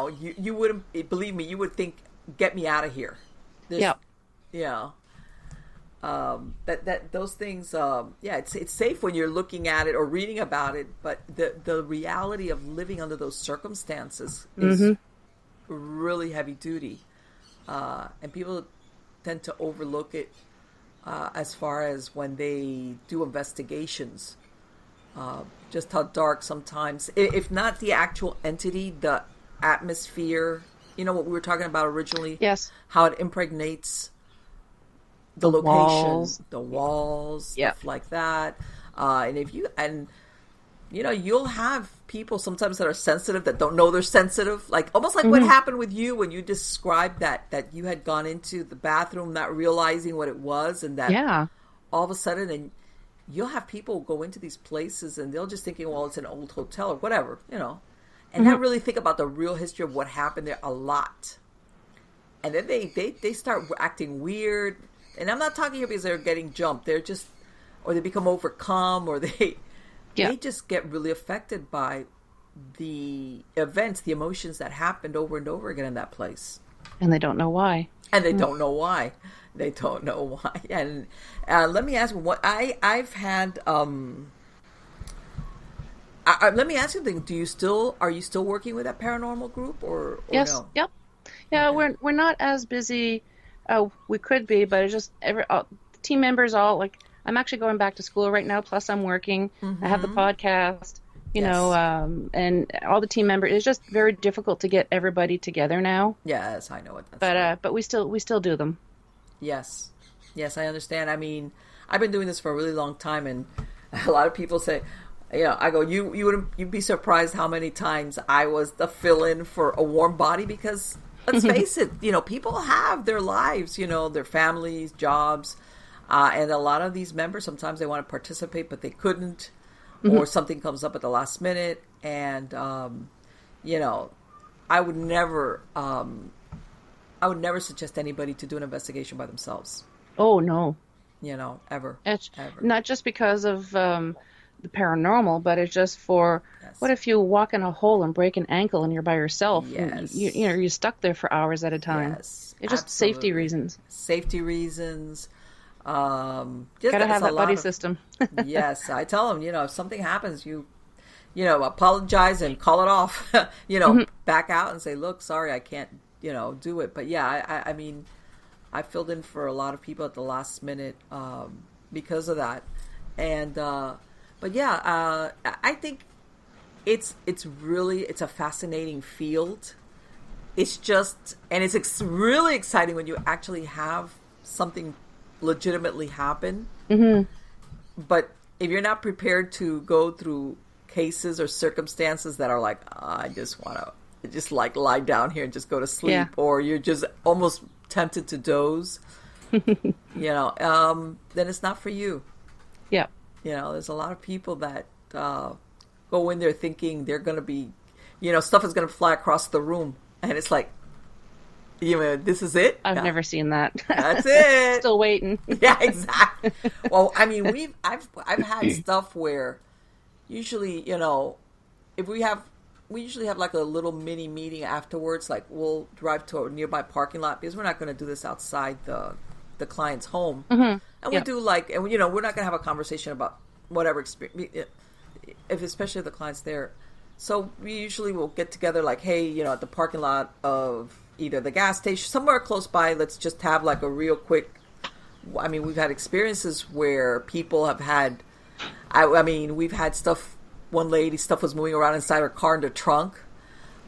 You wouldn't, believe me, you would think, get me out of here. That those things, it's safe when you're looking at it or reading about it, but the reality of living under those circumstances is really heavy duty, and people tend to overlook it as far as when they do investigations, just how dark sometimes, if not the actual entity, the atmosphere, what we were talking about originally, how it impregnates the location, the walls, stuff like that. You'll have people sometimes that are sensitive that don't know they're sensitive. Like almost like what happened with you when you described that you had gone into the bathroom not realizing what it was, and that all of a sudden, and you'll have people go into these places and they'll just thinking, well, it's an old hotel or whatever, and not really think about the real history of what happened there a lot. And then they start acting weird. And I'm not talking here because they're getting jumped. They're just, or they become overcome, or they just get really affected by the events, the emotions that happened over and over again in that place. And they don't know why. And they don't know why. They don't know why. And let me ask you, what I've had. Let me ask you something. Are you still working with that paranormal group, or yes? No? Yep. Yeah, we're not as busy. We could be, but it's just team members all like. I'm actually going back to school right now. Plus, I'm working. I have the podcast. And all the team members. It's just very difficult to get everybody together now. Yes, I know what that's. But we still do them. Yes, I understand. I mean, I've been doing this for a really long time, and a lot of people say, I go, you'd be surprised how many times I was the fill-in for a warm body, because let's face it, people have their lives, their families, jobs, and a lot of these members, sometimes they want to participate, but they couldn't, or something comes up at the last minute, and I would never suggest anybody to do an investigation by themselves. Oh no, ever. Ever. Not just because of the paranormal, but it's just for what if you walk in a hole and break an ankle and you're by yourself? Yes. And you're stuck there for hours at a time. Yes, it's just safety reasons. Gotta have that buddy system. Yes, I tell them, if something happens, you apologize and call it off. Back out and say, look, sorry, I can't, do it. But I mean, I filled in for a lot of people at the last minute because of that, and I think it's a fascinating field. It's just, and it's really exciting when you actually have something legitimately happen. But if you're not prepared to go through cases or circumstances that are like, I just want to just like lie down here and just go to sleep, or you're just almost tempted to doze, then it's not for you. Yeah. There's a lot of people that go in there thinking they're going to be, stuff is going to fly across the room. And it's like, this is it? I've never seen that. That's it. Still waiting. Yeah, exactly. Well, I mean, I've had stuff where usually, we usually have like a little mini meeting afterwards. Like we'll drive to a nearby parking lot because we're not going to do this outside the client's home. And we do we're not going to have a conversation about whatever experience, especially if the client's there. So we usually will get together like, hey, at the parking lot of either the gas station, somewhere close by, let's just have like a real quick, I mean, we've had experiences where people have had, I mean, we've had stuff, one lady, stuff was moving around inside her car in the trunk.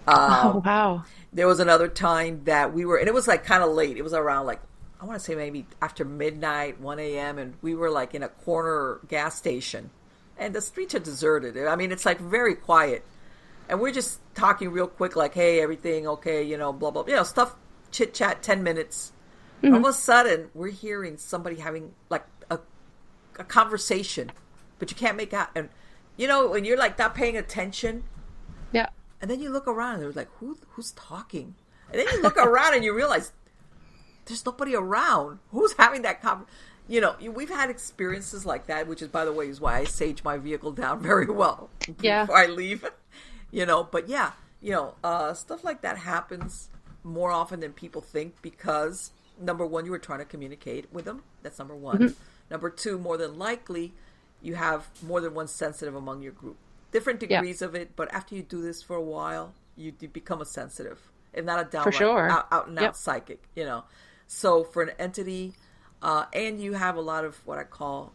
Oh, wow. There was another time that we were, and it was like kind of late. It was around like, I want to say maybe after midnight, 1 a.m. And we were like in a corner gas station and the streets are deserted. I mean, it's like very quiet. And we're just talking real quick, like, hey, everything okay, blah, blah, stuff, chit chat, 10 minutes. All of a sudden, we're hearing somebody having like a a conversation, but you can't make out. And when you're like not paying attention, yeah, and then you look around and there's like, who's talking? And then you look around and you realize there's nobody around. Who's having that conversation? We've had experiences like that, which is, by the way, is why I sage my vehicle down very well before I leave. But yeah, stuff like that happens more often than people think because, number one, you were trying to communicate with them. That's number one. Mm-hmm. Number two, more than likely, you have more than one sensitive among your group. Different degrees of it, but after you do this for a while, you become a sensitive, if not a downright out and out psychic. So for an entity, and you have a lot of what I call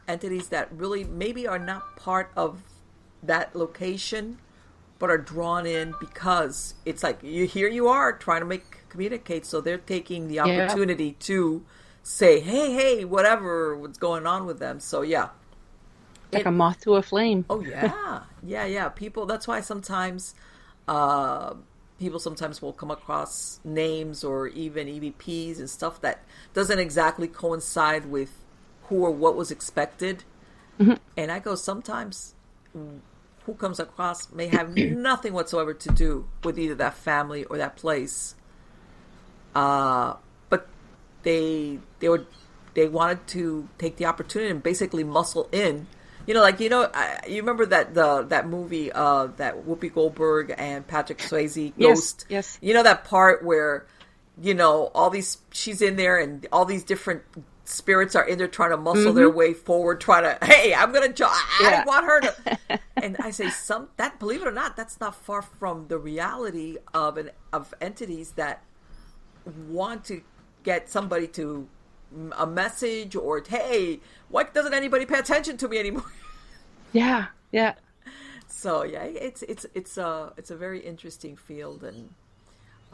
entities that really maybe are not part of that location, but are drawn in because it's like here you are trying to communicate. So they're taking the opportunity to say, hey, what's going on with them. So yeah. Like a moth to a flame. Oh yeah. Yeah. People, that's why sometimes, people sometimes will come across names or even EVPs and stuff that doesn't exactly coincide with who or what was expected. Mm-hmm. And I go, sometimes who comes across may have nothing whatsoever to do with either that family or that place. But they wanted to take the opportunity and basically muscle in. You remember that movie that Whoopi Goldberg and Patrick Swayze, Ghost? Yes. That part where, she's in there and all these different spirits are in there trying to muscle their way forward, hey, I'm going to, I want her to. And I say that, believe it or not, that's not far from the reality of entities that want to get somebody to a message or, hey, why doesn't anybody pay attention to me anymore? Yeah. So yeah, it's a very interesting field, and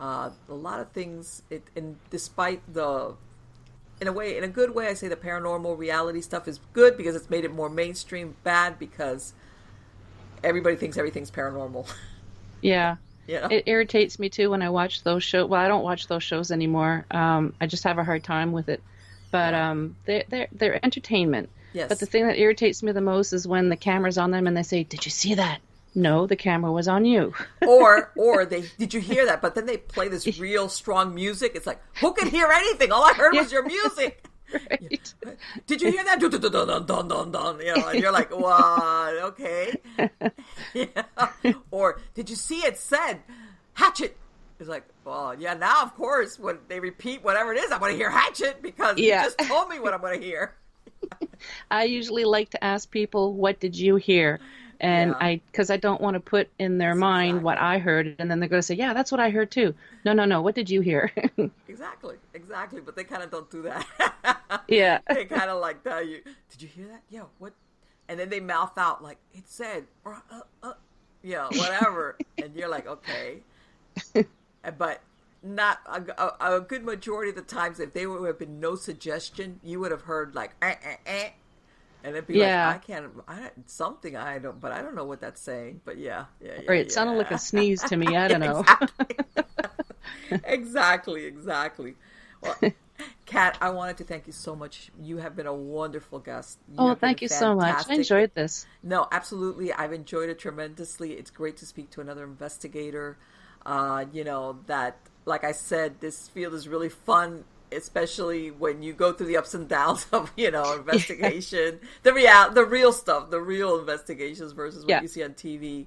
a lot of things. And despite in a good way, I say the paranormal reality stuff is good because it's made it more mainstream. Bad because everybody thinks everything's paranormal. Yeah. It irritates me too when I watch those shows. Well, I don't watch those shows anymore. I just have a hard time with it. But they're entertainment. Yes. But the thing that irritates me the most is when the camera's on them and they say, "Did you see that?" No, the camera was on you. or did you hear that? But then they play this real strong music. It's like, who can hear anything? All I heard was your music. Right. Did you hear that? Dun, dun, dun, dun, dun, dun. And you're like, what? Okay. Or did you see it said hatchet? It's like, well, yeah, now, of course, when they repeat whatever it is, I'm going to hear hatchet because you just told me what I'm going to hear. I usually like to ask people, what did you hear? And because I don't want to put in their mind what I heard, and then they're going to say, yeah, that's what I heard too. No, what did you hear? Exactly. But they kind of don't do that. Yeah. They kind of like tell you, did you hear that? Yeah, what? And then they mouth out like, it said, whatever. And you're like, okay. But not a good majority of the times, if there would have been no suggestion, you would have heard like, and it'd be like, I don't, but I don't know what that's saying. But yeah. Or it sounded like a sneeze to me. I don't know. Exactly. Well, Kat, I wanted to thank you so much. You have been a wonderful guest. Thank you so much. I enjoyed this. No, absolutely. I've enjoyed it tremendously. It's great to speak to another investigator. That, like I said, this field is really fun, especially when you go through the ups and downs of, investigation, the real stuff, the real investigations versus what you see on TV.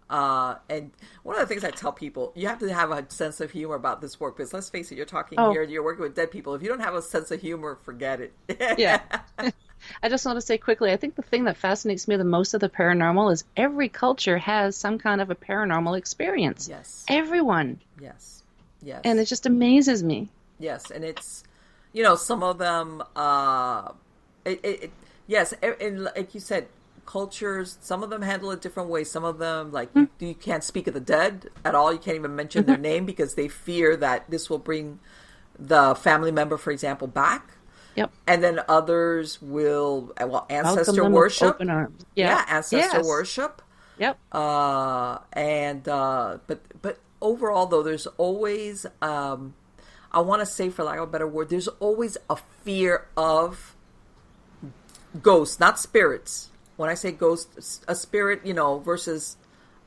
And one of the things I tell people, you have to have a sense of humor about this work, because let's face it, you're talking here and you're working with dead people. If you don't have a sense of humor, forget it. Yeah. I just want to say quickly, I think the thing that fascinates me the most of the paranormal is every culture has some kind of a paranormal experience. Yes. Everyone. Yes. And it just amazes me. Yes. And it's, some of them, yes. And like you said, cultures, some of them handle it different ways. Some of them, like, you can't speak of the dead at all. You can't even mention their name because they fear that this will bring the family member, for example, back. Yep. And then others will, ancestor worship. Open arms. Yeah, ancestor worship. Yep. But overall, though, there's always, I want to say, for lack of a better word, there's always a fear of ghosts, not spirits. When I say ghost, a spirit, versus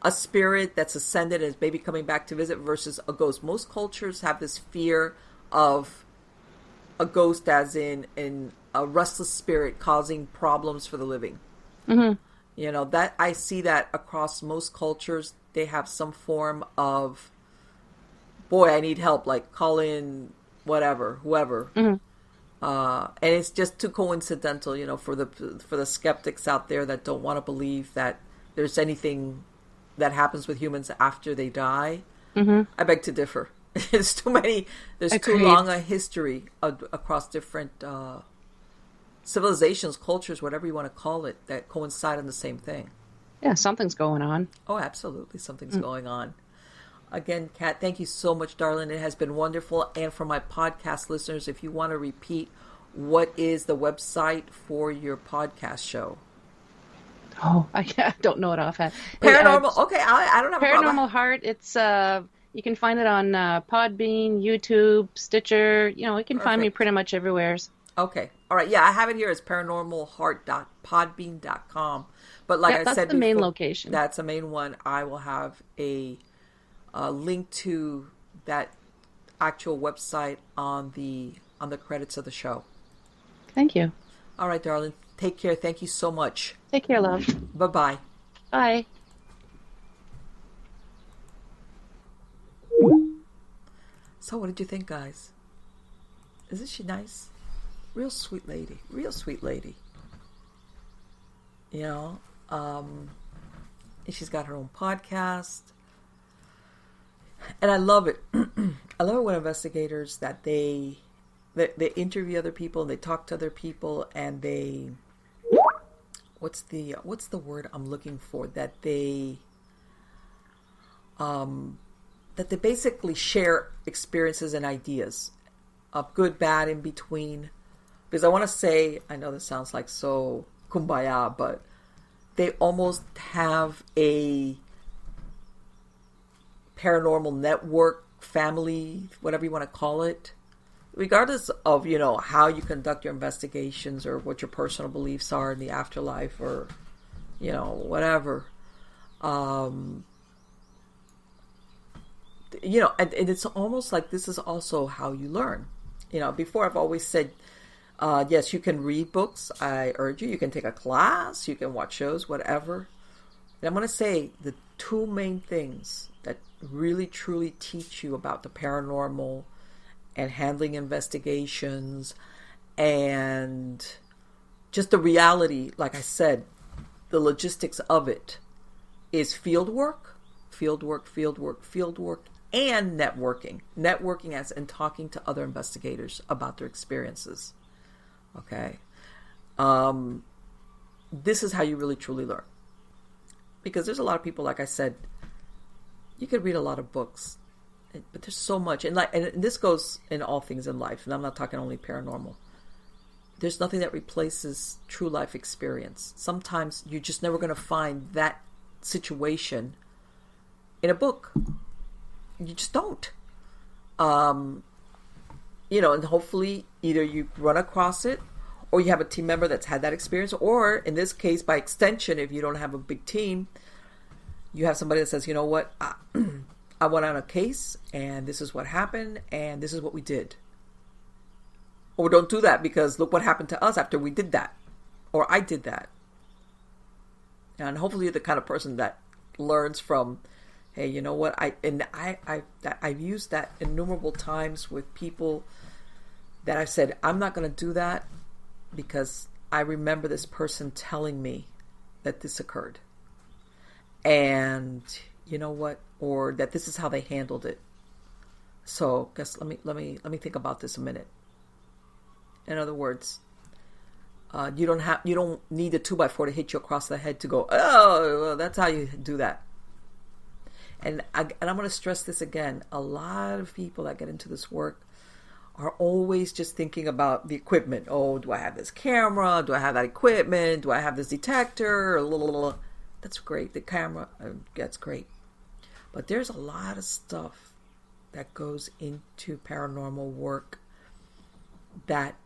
a spirit that's ascended and is maybe coming back to visit versus a ghost. Most cultures have this fear of a ghost as in a restless spirit causing problems for the living. Mm-hmm. That I see that across most cultures. They have some form of, boy, I need help, like call in whatever, whoever. Mm-hmm. And it's just too coincidental, for the skeptics out there that don't want to believe that there's anything that happens with humans after they die. Mm-hmm. I beg to differ. There's too many. There's Agreed. too long a history across different civilizations, cultures, whatever you want to call it, that coincide on the same thing. Yeah, something's going on. Oh, absolutely, something's going on. Again, Kat, thank you so much, darling. It has been wonderful. And for my podcast listeners, if you want to repeat, what is the website for your podcast show? Oh, I don't know it offhand. Paranormal. Okay, I don't have a problem. Paranormal Heart. It's you can find it on Podbean, YouTube, Stitcher. You can find me pretty much everywhere. Okay. All right. Yeah, I have it here as paranormalheart.podbean.com. But like I said, that's the main location. That's the main one. I will have a link to that actual website on the credits of the show. Thank you. All right, darling. Take care. Thank you so much. Take care, love. Bye-bye. Bye. So what did you think, guys? Isn't she nice? Real sweet lady. Real sweet lady. And she's got her own podcast. And I love it. I love it when investigators that they interview other people and they talk to other people and they what's the word I'm looking for, that they basically share experiences and ideas of good, bad, in between. Because I want to say, I know this sounds like so kumbaya, but they almost have a paranormal network, family, whatever you want to call it, regardless of, how you conduct your investigations or what your personal beliefs are in the afterlife or, whatever. And it's almost like this is also how you learn. Before I've always said, yes, you can read books. I urge you. You can take a class. You can watch shows, whatever. And I'm going to say the two main things that really, truly teach you about the paranormal and handling investigations and just the reality, like I said, the logistics of it is field work, and networking. Networking as in talking to other investigators about their experiences. Okay. This is how you really truly learn. Because there's a lot of people, like I said, you could read a lot of books, but there's so much. And this goes in all things in life. And I'm not talking only paranormal. There's nothing that replaces true life experience. Sometimes you're just never going to find that situation in a book. You just don't. And hopefully either you run across it or you have a team member that's had that experience, or in this case, by extension, if you don't have a big team, you have somebody that says, you know what, I went on a case and this is what happened and this is what we did. Or don't do that because look what happened to us after we did that. Or I did that. And hopefully you're the kind of person that learns from, hey, you know what, I've used that innumerable times with people that I've said, I'm not going to do that because I remember this person telling me that this occurred. And you know what, or that this is how they handled it. So guess let me think about this a minute. In other words, you don't need a 2x4 to hit you across the head to go, oh, well, that's how you do that. And I'm going to stress this again. A lot of people that get into this work are always just thinking about the equipment. Oh, do I have this camera? Do I have that equipment? Do I have this detector? That's great. The camera, that's great. But there's a lot of stuff that goes into paranormal work that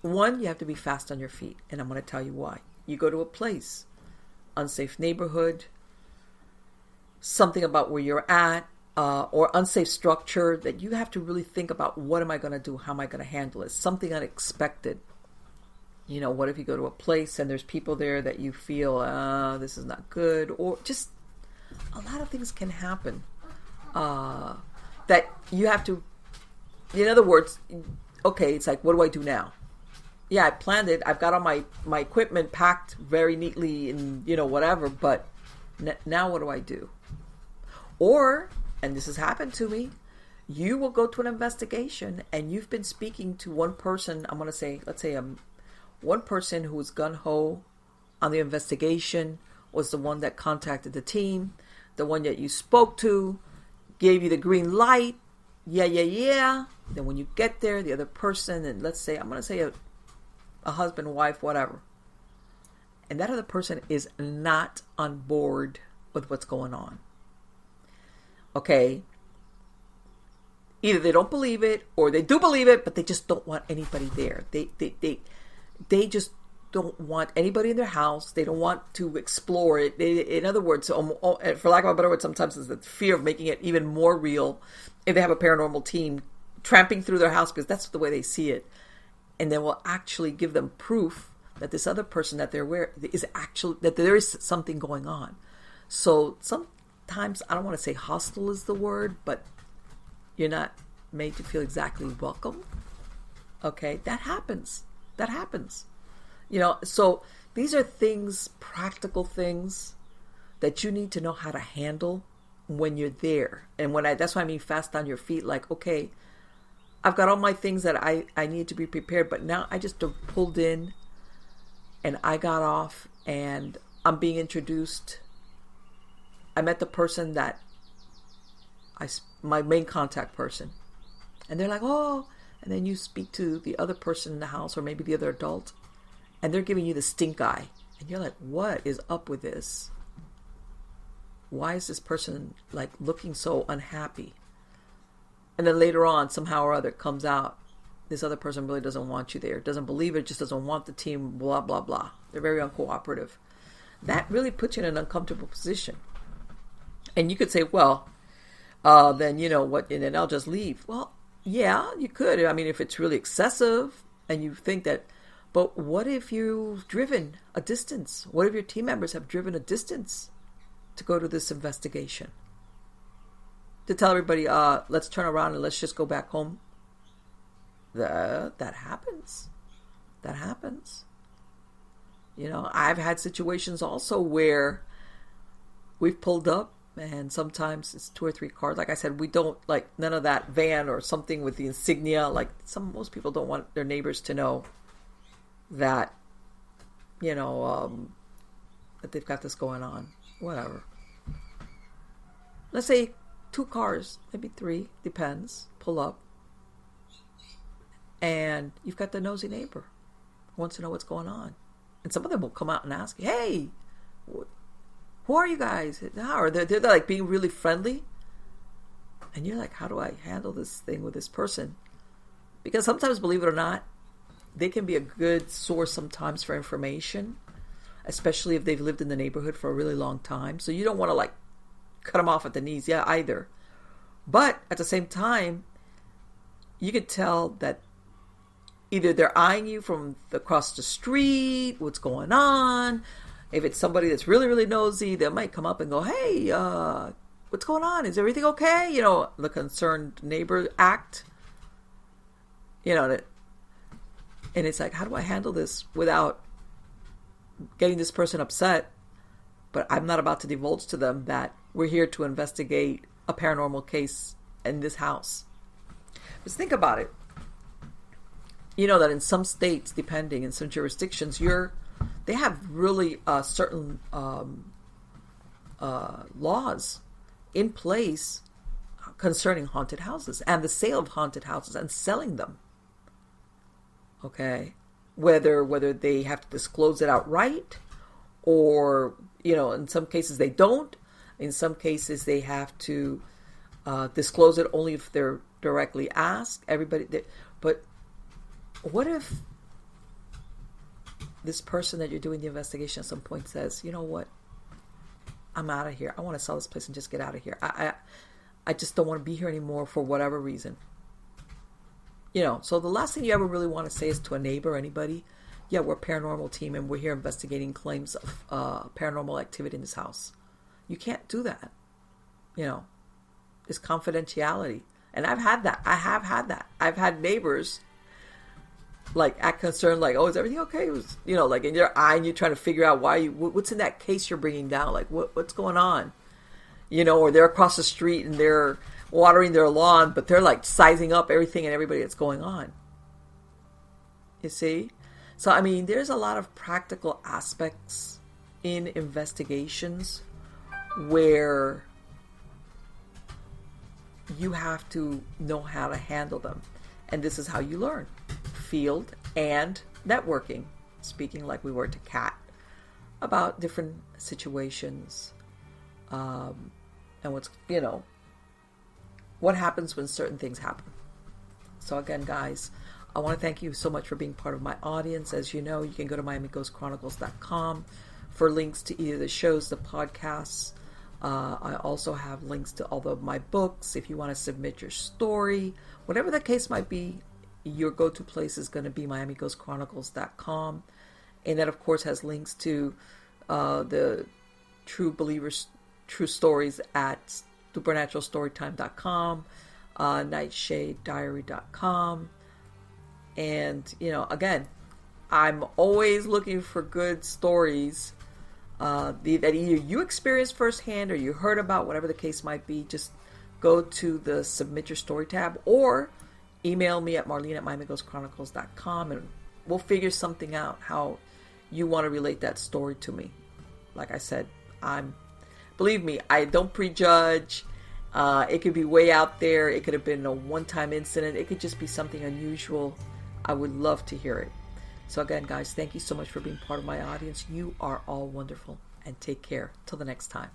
one, you have to be fast on your feet. And I'm going to tell you why. You go to a place, unsafe neighborhood, something about where you're at, or unsafe structure that you have to really think about, what am I going to do? How am I going to handle it? Something unexpected. You know, what if you go to a place and there's people there that you feel, this is not good, or just a lot of things can happen that you have to, in other words, okay, it's like, what do I do now? Yeah, I planned it. I've got all my equipment packed very neatly and, you know, whatever, but now what do I do? Or, and this has happened to me, you will go to an investigation and you've been speaking to one person, I'm going to say, let's say one person who was gung-ho on the investigation, was the one that contacted the team, the one that you spoke to, gave you the green light, yeah. Then when you get there, the other person, and let's say, I'm going to say a husband, wife, whatever, and that other person is not on board with what's going on. Okay? Either they don't believe it, or they do believe it, but they just don't want anybody there. They just don't want anybody in their house. They don't want to explore it. In other words, for lack of a better word, sometimes it's the fear of making it even more real if they have a paranormal team tramping through their house, because that's the way they see it. And then we'll actually give them proof that this other person that they're aware is actually, that there is something going on. So sometimes, I don't want to say hostile is the word, but you're not made to feel exactly welcome. Okay, that happens. You know, so these are things, practical things that you need to know how to handle when you're there. And that's why I mean fast on your feet, like, okay, I've got all my things that I need to be prepared, but now I just pulled in and I got off and I'm being introduced. I met the person that my main contact person, and they're like, oh, and then you speak to the other person in the house, or maybe the other adult, and they're giving you the stink eye, and you're like, what is up with this? Why is this person like looking so unhappy? And then later on, somehow or other, it comes out, this other person really doesn't want you there, doesn't believe it, just doesn't want the team, blah, blah, blah. They're very uncooperative. That really puts you in an uncomfortable position. And you could say, well, then, you know what, and then I'll just leave. Well, yeah, you could. I mean, if it's really excessive and you think that, but what if you've driven a distance? What if your team members have driven a distance to go to this investigation? To tell everybody, let's turn around and let's just go back home. That happens. That happens. You know, I've had situations also where we've pulled up and sometimes it's 2 or 3 cars. Like I said, we don't like none of that van or something with the insignia. Like most people don't want their neighbors to know that, you know, that they've got this going on. Whatever. Let's say 2 cars, maybe 3, depends, pull up. And you've got the nosy neighbor who wants to know what's going on. And some of them will come out and ask you, hey, who are you guys? Or they're like being really friendly. And you're like, how do I handle this thing with this person? Because sometimes, believe it or not, they can be a good source sometimes for information, especially if they've lived in the neighborhood for a really long time. So you don't want to like cut them off at the knees, either. But at the same time, you could tell that either they're eyeing you from across the street, what's going on. If it's somebody that's really, really nosy, they might come up and go, hey, what's going on? Is everything okay? You know, the concerned neighbor act. You know, and it's like, how do I handle this without getting this person upset? But I'm not about to divulge to them that we're here to investigate a paranormal case in this house. Just think about it. You know that in some states, depending, in some jurisdictions, they have really certain laws in place concerning haunted houses and the sale of haunted houses and selling them. Okay, whether they have to disclose it outright, or you know, in some cases they don't. In some cases they have to disclose it only if they're directly asked. But what if this person that you're doing the investigation at some point says, you know what, I'm out of here. I want to sell this place and just get out of here. I just don't want to be here anymore for whatever reason. You know, so the last thing you ever really want to say is to a neighbor or anybody, yeah, we're a paranormal team and we're here investigating claims of paranormal activity in this house. You can't do that. You know, it's confidentiality. And I've had that. I have had that. I've had neighbors like act concerned, like, oh, is everything okay? It was, you know, like in your eye, and you're trying to figure out what's in that case you're bringing down, like what's going on, you know, or they're across the street and they're watering their lawn, but they're like sizing up everything and everybody that's going on. You see? So, I mean, there's a lot of practical aspects in investigations where you have to know how to handle them. And this is how you learn. Field and networking. Speaking like we were to Kat about different situations. And what's, you know, what happens when certain things happen. So again, guys, I want to thank you so much for being part of my audience. As you know, you can go to MiamiGhostChronicles.com for links to either the shows, the podcasts. I also have links to all of my books. If you want to submit your story, whatever the case might be, your go-to place is going to be MiamiGhostChronicles.com. And that, of course, has links to the True Believers, True Stories at SupernaturalStorytime.com, NightshadeDiary.com. And, you know, again, I'm always looking for good stories that either you experienced firsthand or you heard about, whatever the case might be. Just go to the Submit Your Story tab or email me at Marlene@MiamiGhostChronicles.com and we'll figure something out how you want to relate that story to me. Like I said, believe me, I don't prejudge. It could be way out there. It could have been a one-time incident. It could just be something unusual. I would love to hear it. So again, guys, thank you so much for being part of my audience. You are all wonderful, and take care. Till the next time.